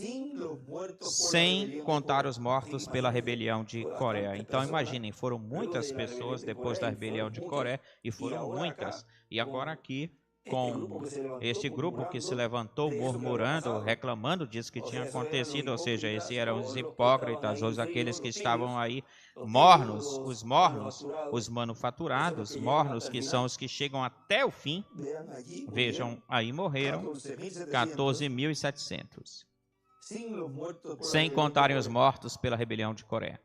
sem contar os mortos pela rebelião de Coré. Então imaginem, foram muitas pessoas depois da rebelião de Coré, e foram muitas. E agora aqui, com este grupo que se levantou murmurando, reclamando disso que tinha acontecido, ou seja, esses eram os hipócritas, ou aqueles que estavam aí mornos, os manufaturados, mornos, que são os que chegam até o fim. Vejam, aí morreram 14.700, sem contarem os mortos pela rebelião de Coré.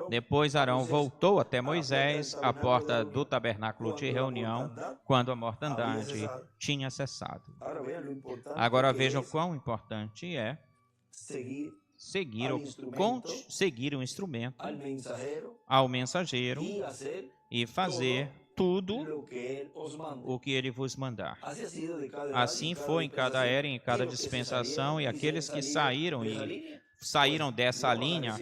Depois Arão voltou até Moisés, à porta do tabernáculo de reunião, quando a mortandade tinha cessado. Agora vejam quão importante é seguir o instrumento ao mensageiro e fazer tudo o que ele vos mandar. Assim foi em cada era e em cada dispensação, e aqueles que saíram dessa linha,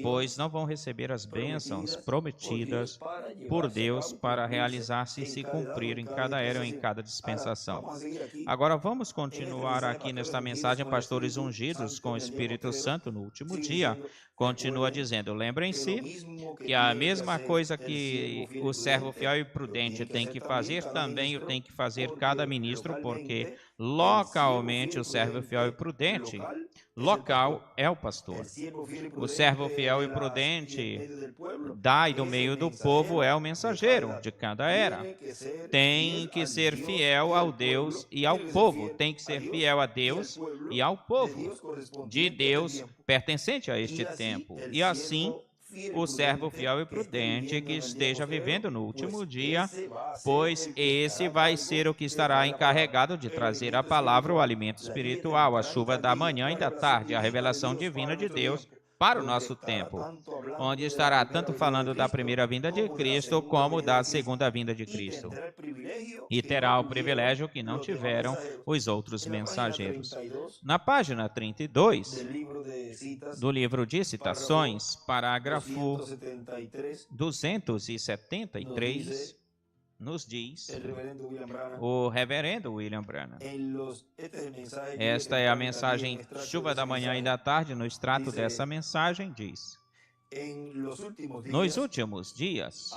pois não vão receber as bênçãos prometidas por Deus para realizar-se e se cumprir em cada era e em cada dispensação. Agora vamos continuar aqui nesta mensagem, pastores ungidos com o Espírito Santo no último dia. Continua dizendo, lembrem-se que a mesma coisa que o servo fiel e prudente tem que fazer, também o tem que fazer cada ministro, porque localmente o servo fiel e prudente, local é o pastor. O servo fiel e prudente daí do meio do povo é o mensageiro de cada era. Tem que ser fiel ao Deus e ao povo. Tem que ser fiel a Deus e ao povo de Deus pertencente a este tempo. E assim, o servo fiel e prudente que esteja vivendo no último dia, pois esse vai ser o que estará encarregado de trazer a palavra, o alimento espiritual, a chuva da manhã e da tarde, a revelação divina de Deus para o nosso tempo, onde estará tanto falando da primeira vinda de Cristo como da segunda vinda de Cristo. E terá o privilégio que não tiveram os outros mensageiros. Na página 32 do livro de citações, parágrafo 273, nos diz o reverendo William Branham. Esta é a mensagem chuva da manhã e da tarde. No extrato dessa mensagem diz: nos últimos dias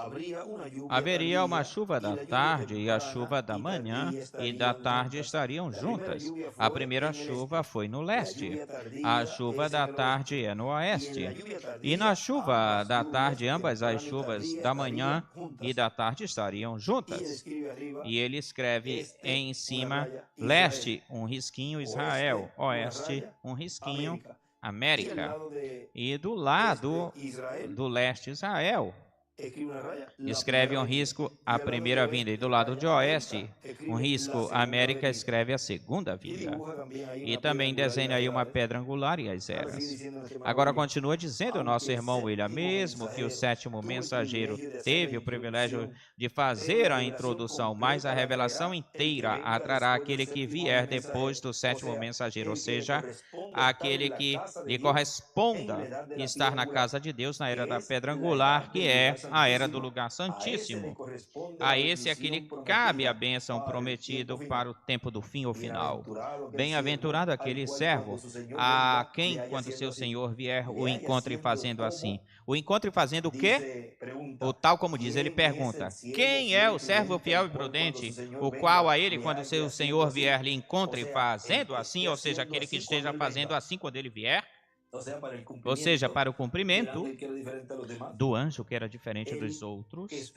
haveria uma chuva da tarde e a chuva da manhã e da tarde estariam juntas. A primeira chuva foi no leste, a chuva da tarde é no oeste. E na chuva da tarde, ambas as chuvas da manhã e da tarde estariam juntas. E ele escreve em cima, leste, um risquinho Israel, oeste, um risquinho América, e do lado do leste Israel, escreve um risco a primeira vinda, e do lado de oeste, um risco América, escreve a segunda vinda. E também desenha aí uma pedra angular e as eras. Agora continua dizendo o nosso irmão William, mesmo que o sétimo mensageiro teve o privilégio de fazer a introdução, mas a revelação inteira atrará aquele que vier depois do sétimo mensageiro, ou seja, aquele que lhe corresponda estar na casa de Deus na era da pedra angular, que é a era do lugar santíssimo. A esse é que lhe cabe a bênção prometida para o tempo do fim ou final. Bem-aventurado aquele servo a quem, quando seu senhor vier, o encontre fazendo assim. O encontre fazendo o quê? Ou tal como diz, ele pergunta: quem é o servo fiel e prudente, o qual a ele, quando seu senhor vier, lhe encontre fazendo assim, ou seja, aquele que esteja fazendo assim quando ele vier? Ou seja, para o cumprimento do anjo que era diferente dos outros,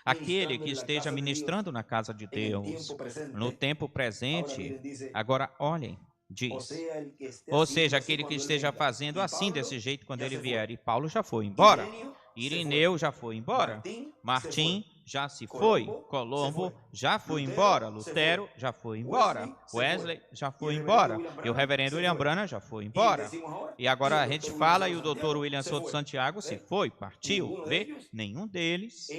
aquele que esteja ministrando na casa de Deus, no tempo presente. Agora, olhem, diz, ou seja, aquele que esteja fazendo assim, desse jeito, quando ele vier. E Paulo já foi embora, Irineu já foi embora, Martim já se foi, Colombo já foi embora, Lutero já foi embora, Wesley já foi embora, e o reverendo William Branham já foi embora. E agora a gente fala, e o doutor William Souto Santiago se foi, partiu. Vê? Nenhum deles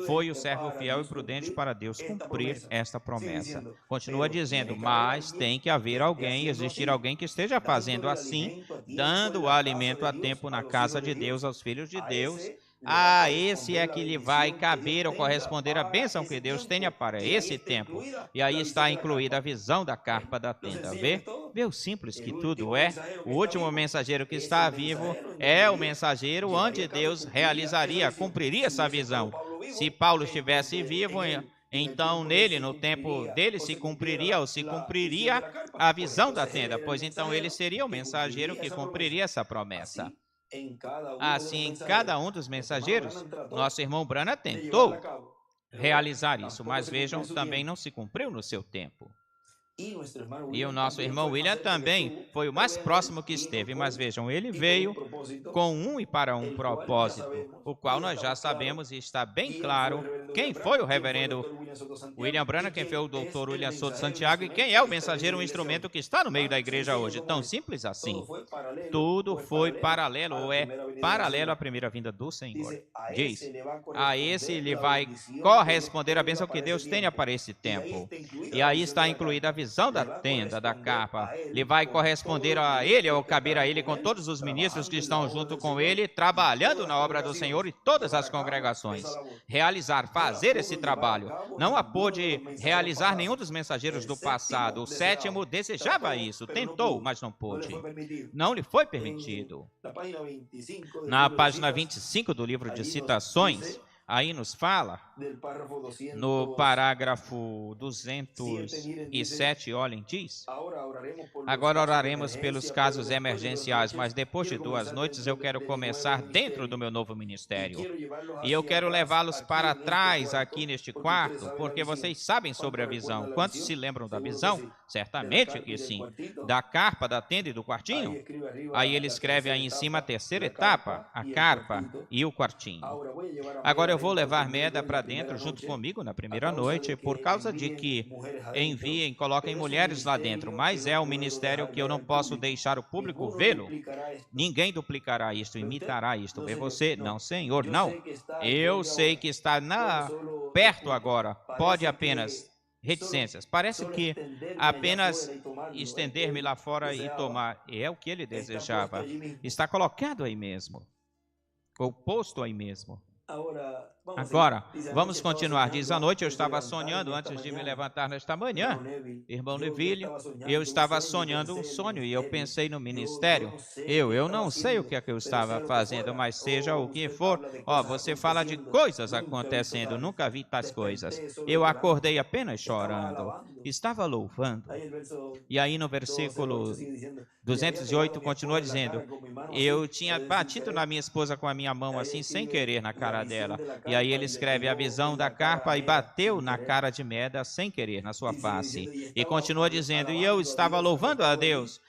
foi o servo fiel e prudente para Deus cumprir esta promessa. Continua dizendo, mas tem que haver alguém, existir alguém que esteja fazendo assim, dando alimento a tempo na casa de Deus aos filhos de Deus. A esse é que lhe vai caber ou corresponder a bênção que Deus tenha para esse tempo. E aí está incluída a visão da carpa da tenda. Vê o simples que tudo é? O último mensageiro que está vivo é o mensageiro onde Deus realizaria, cumpriria essa visão. Se Paulo estivesse vivo, então nele, no tempo dele, se cumpriria a visão da tenda, pois então ele seria o mensageiro que cumpriria essa promessa. Assim, em cada um dos mensageiros, nosso irmão Branham tentou realizar isso, mas vejam, também não se cumpriu no seu tempo. E o nosso irmão William também foi o mais próximo que esteve, mas vejam, ele veio com um e para um propósito, o qual nós já sabemos e está bem claro quem foi o reverendo William Branham, quem foi o doutor William Souto Santiago e quem é o mensageiro, um instrumento que está no meio da igreja hoje. Tão simples assim. Tudo foi paralelo, ou é paralelo à primeira vinda do Senhor. Diz, a esse ele vai corresponder a bênção que Deus tenha para esse tempo. E aí está incluída a visão da tenda, da capa. Ele vai corresponder a ele, ou caber a ele, com todos os ministros que estão junto com ele, trabalhando na obra do Senhor e todas as congregações. Realizar, fazer esse trabalho. Não a pôde realizar nenhum dos mensageiros do passado. O sétimo desejava isso, tentou, mas não pôde. Não lhe foi permitido. Na página 25 do livro de citações, aí nos fala, no parágrafo 207, olhem, diz: agora oraremos pelos casos emergenciais, mas depois de 2 noites eu quero começar dentro do meu novo ministério. E eu quero levá-los para trás aqui neste quarto, porque vocês sabem sobre a visão. Quantos se lembram da visão? Certamente que sim. Da carpa, da tenda e do quartinho? Aí ele escreve aí em cima a terceira etapa, a carpa e o quartinho. Agora eu vou levar Meda para dentro junto comigo na primeira noite, por causa de que enviem, coloquem mulheres lá dentro, mas é um ministério que eu não posso deixar o público vê-lo. Ninguém duplicará isto, imitará isto. Vê você? Não, Senhor, não. Eu sei que está perto agora, pode apenas reticências. Parece que apenas estender-me lá fora e tomar é o que ele desejava. Está colocado aí mesmo, ou posto aí mesmo. Agora, vamos continuar. Diz, à noite eu estava sonhando, antes de me levantar nesta manhã, irmão Neville, eu estava sonhando um sonho e eu pensei no ministério. Eu não sei o que é que eu estava fazendo, mas seja o que for, você fala de coisas acontecendo, nunca vi tais coisas. Eu acordei apenas chorando, estava louvando. E aí no versículo 208 continua dizendo, eu tinha batido na minha esposa com a minha mão assim, sem querer, na cara dela. E aí ele escreve a visão da carpa e bateu na cara de Meda sem querer, na sua face. E continua dizendo, e eu estava louvando a Deus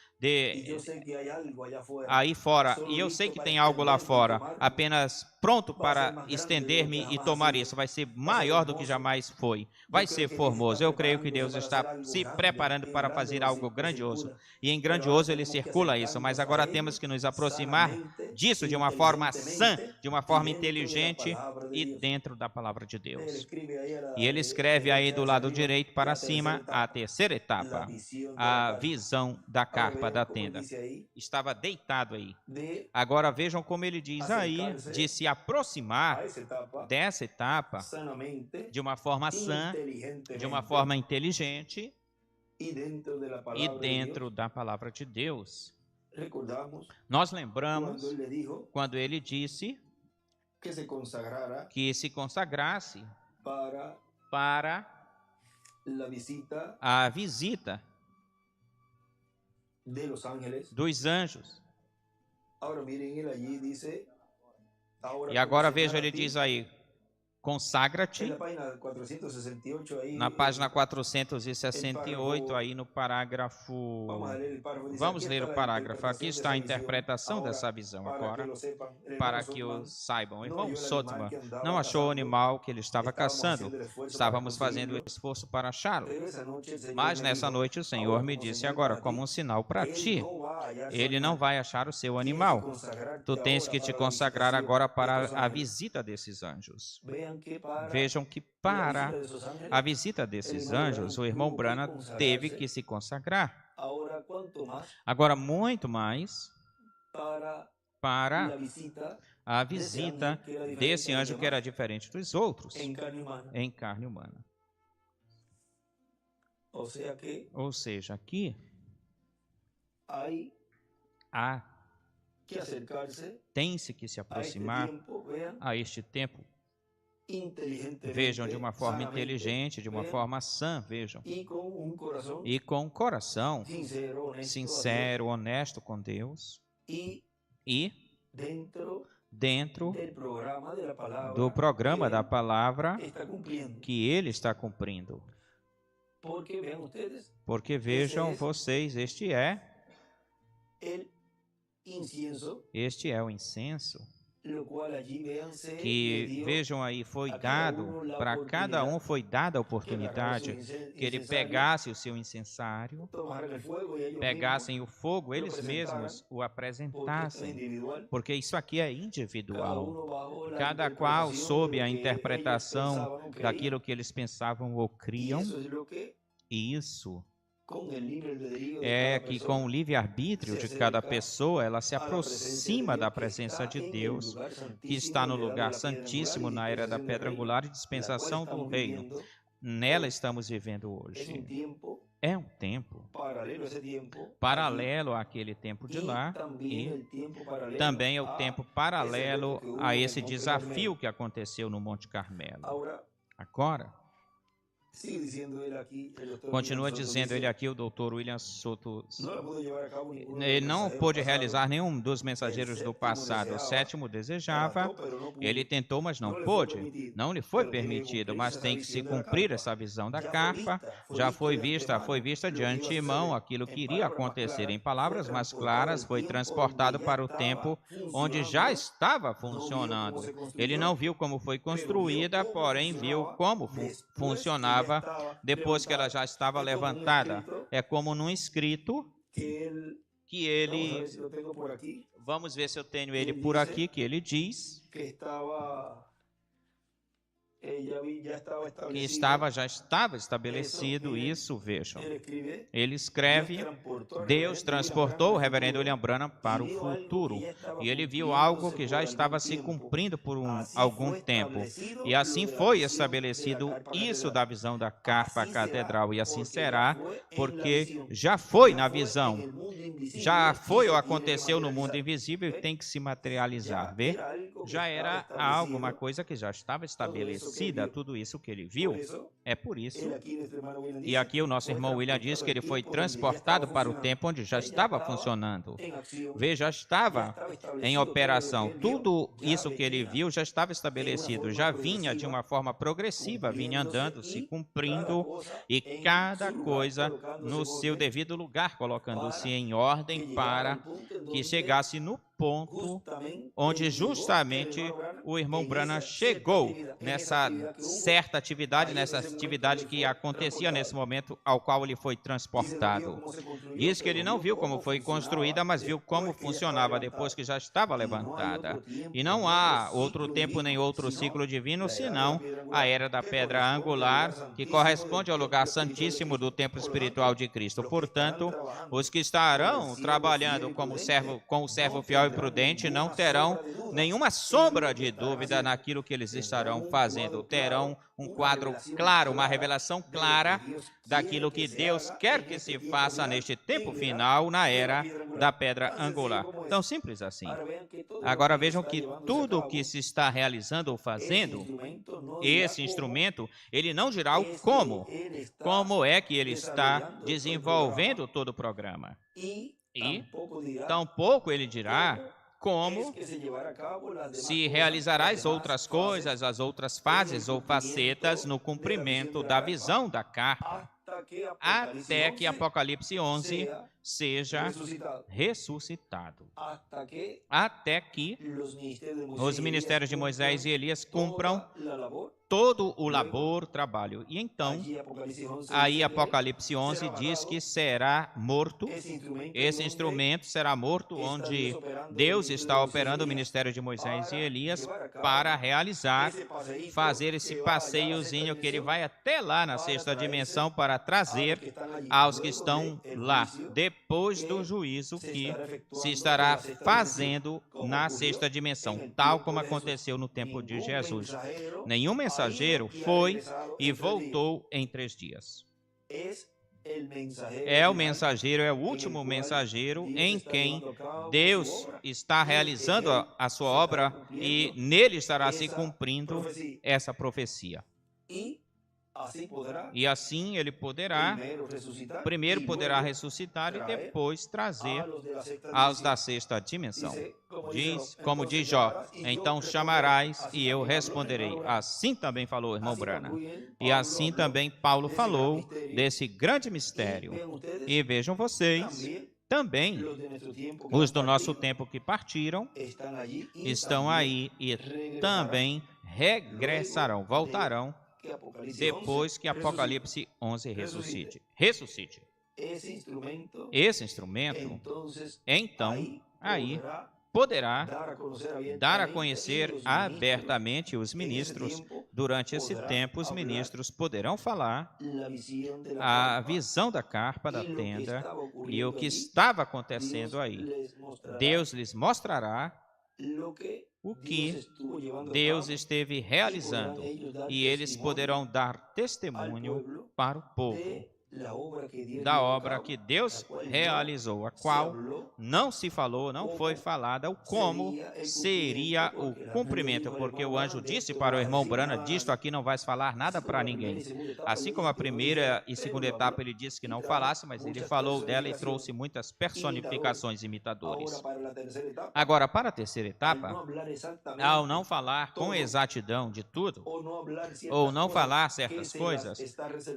aí fora, e eu sei que tem algo lá fora, apenas pronto para estender-me e tomar isso. Vai ser maior do que jamais foi. Vai ser formoso. Eu creio que Deus está se preparando para fazer algo grandioso. E em grandioso ele circula isso. Mas agora temos que nos aproximar disso de uma forma sã, de uma forma inteligente e dentro da palavra de Deus. E ele escreve aí do lado direito para cima a terceira etapa, a visão da carpa capa da tenda. Estava deitado aí. Agora vejam como ele diz aí, de se aproximar dessa etapa de uma forma sã, de uma forma inteligente e dentro da palavra de Deus. Nós lembramos quando ele disse que se consagrasse para a visita dos anjos. E agora veja, ele diz aí, consagra-te, na página 468, aí no parágrafo... Vamos ler o parágrafo. Aqui está a interpretação dessa visão agora, para que o saibam. O irmão Sotman não achou o animal que ele estava caçando. Estávamos fazendo o esforço para achá-lo. Mas nessa noite o Senhor me disse agora, como um sinal para ti, ele não vai achar o seu animal. Tu tens que te consagrar agora para a visita desses anjos. Vejam que para a visita desses anjos, o irmão Branham teve que se consagrar. Agora, muito mais para a visita desse anjo que era diferente dos outros, em carne humana. Ou seja, aqui tem-se que se aproximar a este tempo. Vejam, de uma forma inteligente, de uma forma sã, vejam. E com um coração sincero, honesto com Deus. E dentro do programa da palavra que ele está cumprindo. Porque vejam vocês, este é o incenso. Que vejam aí, foi dado, para cada um foi dada a oportunidade que ele pegasse o seu incensário, pegassem o fogo, eles mesmos o apresentassem, porque isso aqui é individual, cada qual sob a interpretação daquilo que eles pensavam ou criam, e isso é que com o livre-arbítrio de cada pessoa, ela se aproxima da presença de Deus, que está no lugar santíssimo na era da pedra angular e dispensação do reino. Nela estamos vivendo hoje. É um tempo paralelo àquele tempo de lá e também é o tempo paralelo a esse desafio que aconteceu no Monte Carmelo. Agora, continua dizendo ele aqui, o Dr. William Soto, ele não pôde realizar nenhum dos mensageiros do passado. O sétimo desejava, ele tentou, mas não pôde. Não lhe foi permitido, mas tem que se cumprir essa visão da carpa. Já foi vista de antemão aquilo que iria acontecer. Em palavras mais claras, foi transportado para o tempo onde já estava funcionando. Ele não viu como foi construída, porém viu como funcionava depois que ela já estava levantada. É como num escrito que ele... Vamos ver se eu tenho ele por aqui, que ele diz que já estava estabelecido isso, vejam. Ele escreve, Deus transportou o reverendo William Branham para o futuro, e ele viu algo que já estava se cumprindo por algum tempo, e assim foi estabelecido isso da visão da carpa catedral, e assim será, porque já foi na visão, já foi ou aconteceu no mundo invisível e tem que se materializar, vê? Já era algo, uma coisa que já estava estabelecida, tudo isso que ele viu. É por isso. E aqui o nosso irmão William diz que ele foi transportado para o tempo onde já estava funcionando. Veja, já estava em operação. Tudo isso que ele viu já estava estabelecido, já vinha de uma forma progressiva, vinha andando, se cumprindo, e cada coisa no seu devido lugar, colocando-se em ordem para que chegasse no ponto onde justamente o irmão Branham chegou nessa certa atividade, nessa atividade que acontecia nesse momento ao qual ele foi transportado. Diz que ele não viu como foi construída, mas viu como funcionava depois que já estava levantada. E não há outro tempo nem outro ciclo divino, senão a era da pedra angular, que corresponde ao lugar santíssimo do templo espiritual de Cristo. Portanto, os que estarão trabalhando com o servo fiel e prudente não terão nenhuma sombra de dúvida naquilo que eles estarão fazendo. Terão um quadro claro, uma revelação clara daquilo que Deus quer que se faça neste tempo final, na era da pedra angular. Tão simples assim. Agora vejam que tudo o que se está realizando ou fazendo, esse instrumento, ele não dirá o como. Como é que ele está desenvolvendo todo o programa. E tampouco ele dirá como se realizará as outras coisas, as outras fases ou facetas no cumprimento da visão da carta, até que Apocalipse 11 seja ressuscitado. Até que os ministérios de Moisés e Elias cumpram todo o labor, trabalho. E então, aí Apocalipse 11 diz que será morto, esse instrumento será morto, onde Deus está operando o ministério de Moisés e Elias para realizar, fazer esse passeiozinho que ele vai até lá na sexta dimensão para trazer aos que estão lá, depois do juízo que se estará fazendo na sexta dimensão, tal como aconteceu no tempo de Jesus. Nenhum mensageiro foi e voltou em 3 dias. É o mensageiro, é o último mensageiro em quem Deus está realizando a sua obra e nele estará se cumprindo essa profecia. E assim ele poderá, primeiro poderá ressuscitar e depois trazer aos da sexta dimensão. Como diz Jó, então chamarás e eu responderei. Assim também falou o irmão Branham. E assim também Paulo falou desse grande mistério. E vejam vocês, também os do nosso tempo que partiram estão aí e também regressarão, voltarão, depois que Apocalipse 11 ressuscite. Esse instrumento, então, aí poderá dar a conhecer abertamente os ministros. Durante esse tempo, os ministros poderão falar a visão da carpa, da tenda e o que estava acontecendo aí. Deus lhes mostrará o que Deus esteve realizando, e eles poderão dar testemunho para o povo da obra que Deus realizou, a qual não se falou, não foi falada, o como seria o cumprimento, porque o anjo disse para o irmão Branham, disto aqui não vais falar nada para ninguém. Assim como a primeira e segunda etapa ele disse que não falasse, mas ele falou dela e trouxe muitas personificações imitadores. Agora, para a terceira etapa, ao não falar com exatidão de tudo, ou não falar certas coisas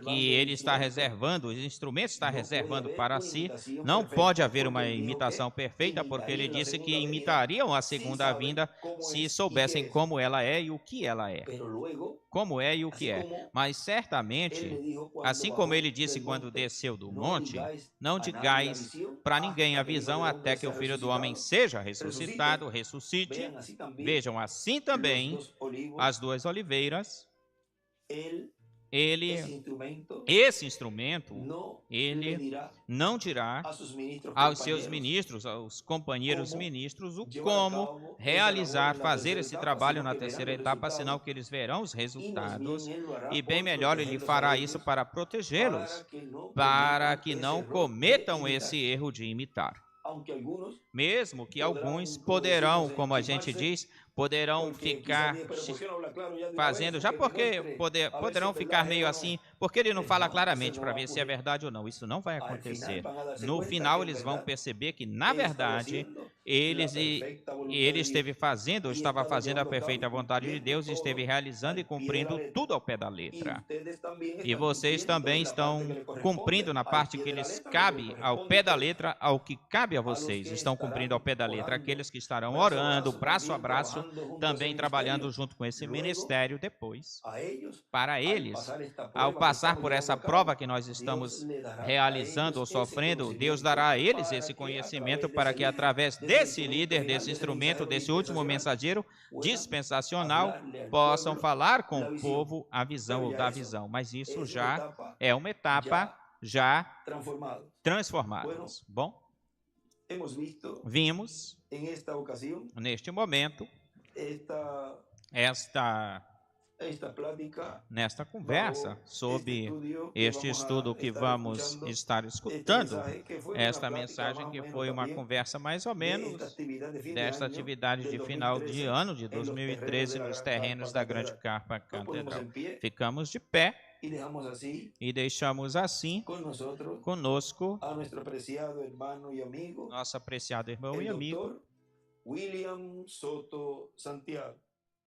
que ele está reservando, os instrumentos está reservando para si, não pode haver uma imitação perfeita, porque ele disse que imitariam a segunda vinda se soubessem como ela é e o que ela é. Como é e o que é. Mas certamente, assim como ele disse quando desceu do monte, não digais para ninguém a visão até que o Filho do Homem seja ressuscitado, ressuscite. Vejam, assim também as 2 oliveiras, esse instrumento, ele não dirá aos seus ministros, aos companheiros ministros, o como realizar, fazer esse trabalho na terceira etapa, senão que eles verão os resultados, e bem melhor ele fará isso para protegê-los, para que não cometam esse erro de imitar. Mesmo que alguns poderão, como a gente diz, poderão ficar fazendo, já porque poderão ficar meio assim Porque ele não fala claramente para ver se é verdade ou não. Isso não vai Al acontecer. final van a darse No cuenta final, que en eles vão verdad perceber que, na Él estaba verdade, haciendo la ele perfecta voluntad de esteve Dios fazendo, ou y estava estaba fazendo a llevando a cabo perfeita y vontade de cumpliendo Deus e esteve todo realizando e al pie de la cumprindo letra. tudo ao pé da Y letra. ustedes también E están vocês cumpliendo também en la parte que estão le corresponde cumprindo na al parte pie que de la lhes letra, lo que le cabe ao corresponde a pé da ustedes. letra, ao que cabe a A los vocês. que Estão cumprindo ao pé da estarán letra. orando, Aqueles que estarão brazo a orando, brazo, braço a también braço, trabajando junto a ese também trabalhando ministerio. junto com esse Luego, ministério depois. a ellos, Para al eles, pasar esta ao prueba que passar estamos por llevando essa a prova cabo, que nós Dios estamos le dará a realizando ou ellos esse sofrendo, Deus conhecimento dará a eles para esse que conhecimento através para desse que, líder, através desse desse instrumento líder, final, desse desse instrumento, mensajero desse último mensageiro puedan dispensacional, hablarle al possam pueblo falar com la o visión. povo a visão Pero ou ya da eso visão. Mas isso es una já etapa é uma etapa já transformada. transformados. Bom, Hemos visto vimos en esta ocasión neste momento nesta conversa sobre este estudo que vamos estar escutando, esta mensagem que foi uma conversa mais ou menos desta atividade de final de ano de 2013 nos terrenos da Grande Carpa Catedral. Ficamos de pé e deixamos assim conosco nosso apreciado irmão e amigo William Soto Santiago.